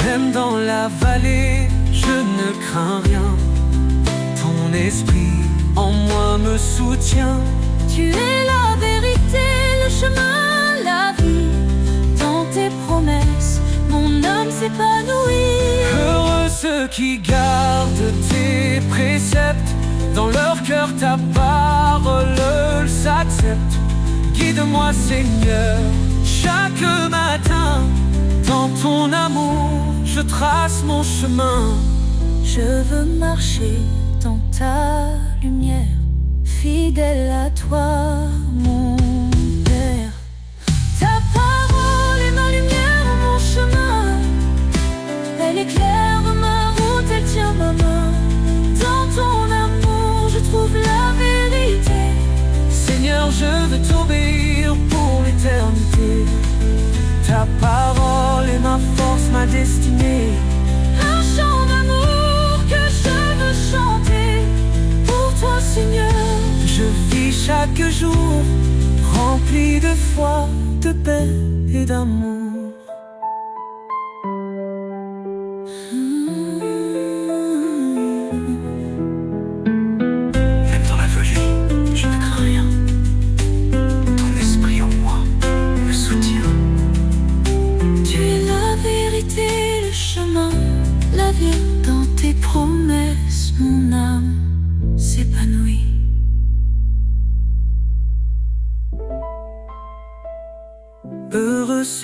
Même dans la vallée, je ne crains rien. Ton esprit en moi me soutient. Tu es la vérité, le chemin, la vie. Dans tes promesses, mon âme s'épanouit. Heureux ceux qui gardent tes préceptes. Dans leur cœur ta parole s'accepte. Guide-moi Seigneur, chaque matin. Dans ton amour, je trace mon chemin. Je veux marcher dans ta lumière, fidèle à toi, mon Père. Ta parole est ma lumière, mon chemin. Elle éclaire ma route, elle tient ma main. Dans ton amour, je trouve la vérité. Seigneur, je veux t'obéir pour l'éternité. Ta parole est ma force, ma destinée. Un chant d'amour que je veux chanter pour toi, Seigneur. Je vis chaque jour rempli de foi, de paix et d'amour. Même dans la vallée, je ne crains rien. Ton esprit en moi me soutient. Tu es la vérité, le chemin, la vie. Dans tes promesses, mon âme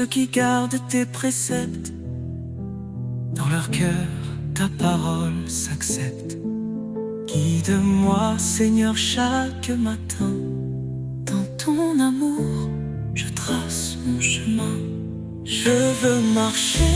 ceux qui gardent tes préceptes. Dans leur cœur, ta parole s'accepte. Guide-moi, Seigneur, chaque matin. Dans ton amour, je trace mon chemin. Je veux marcher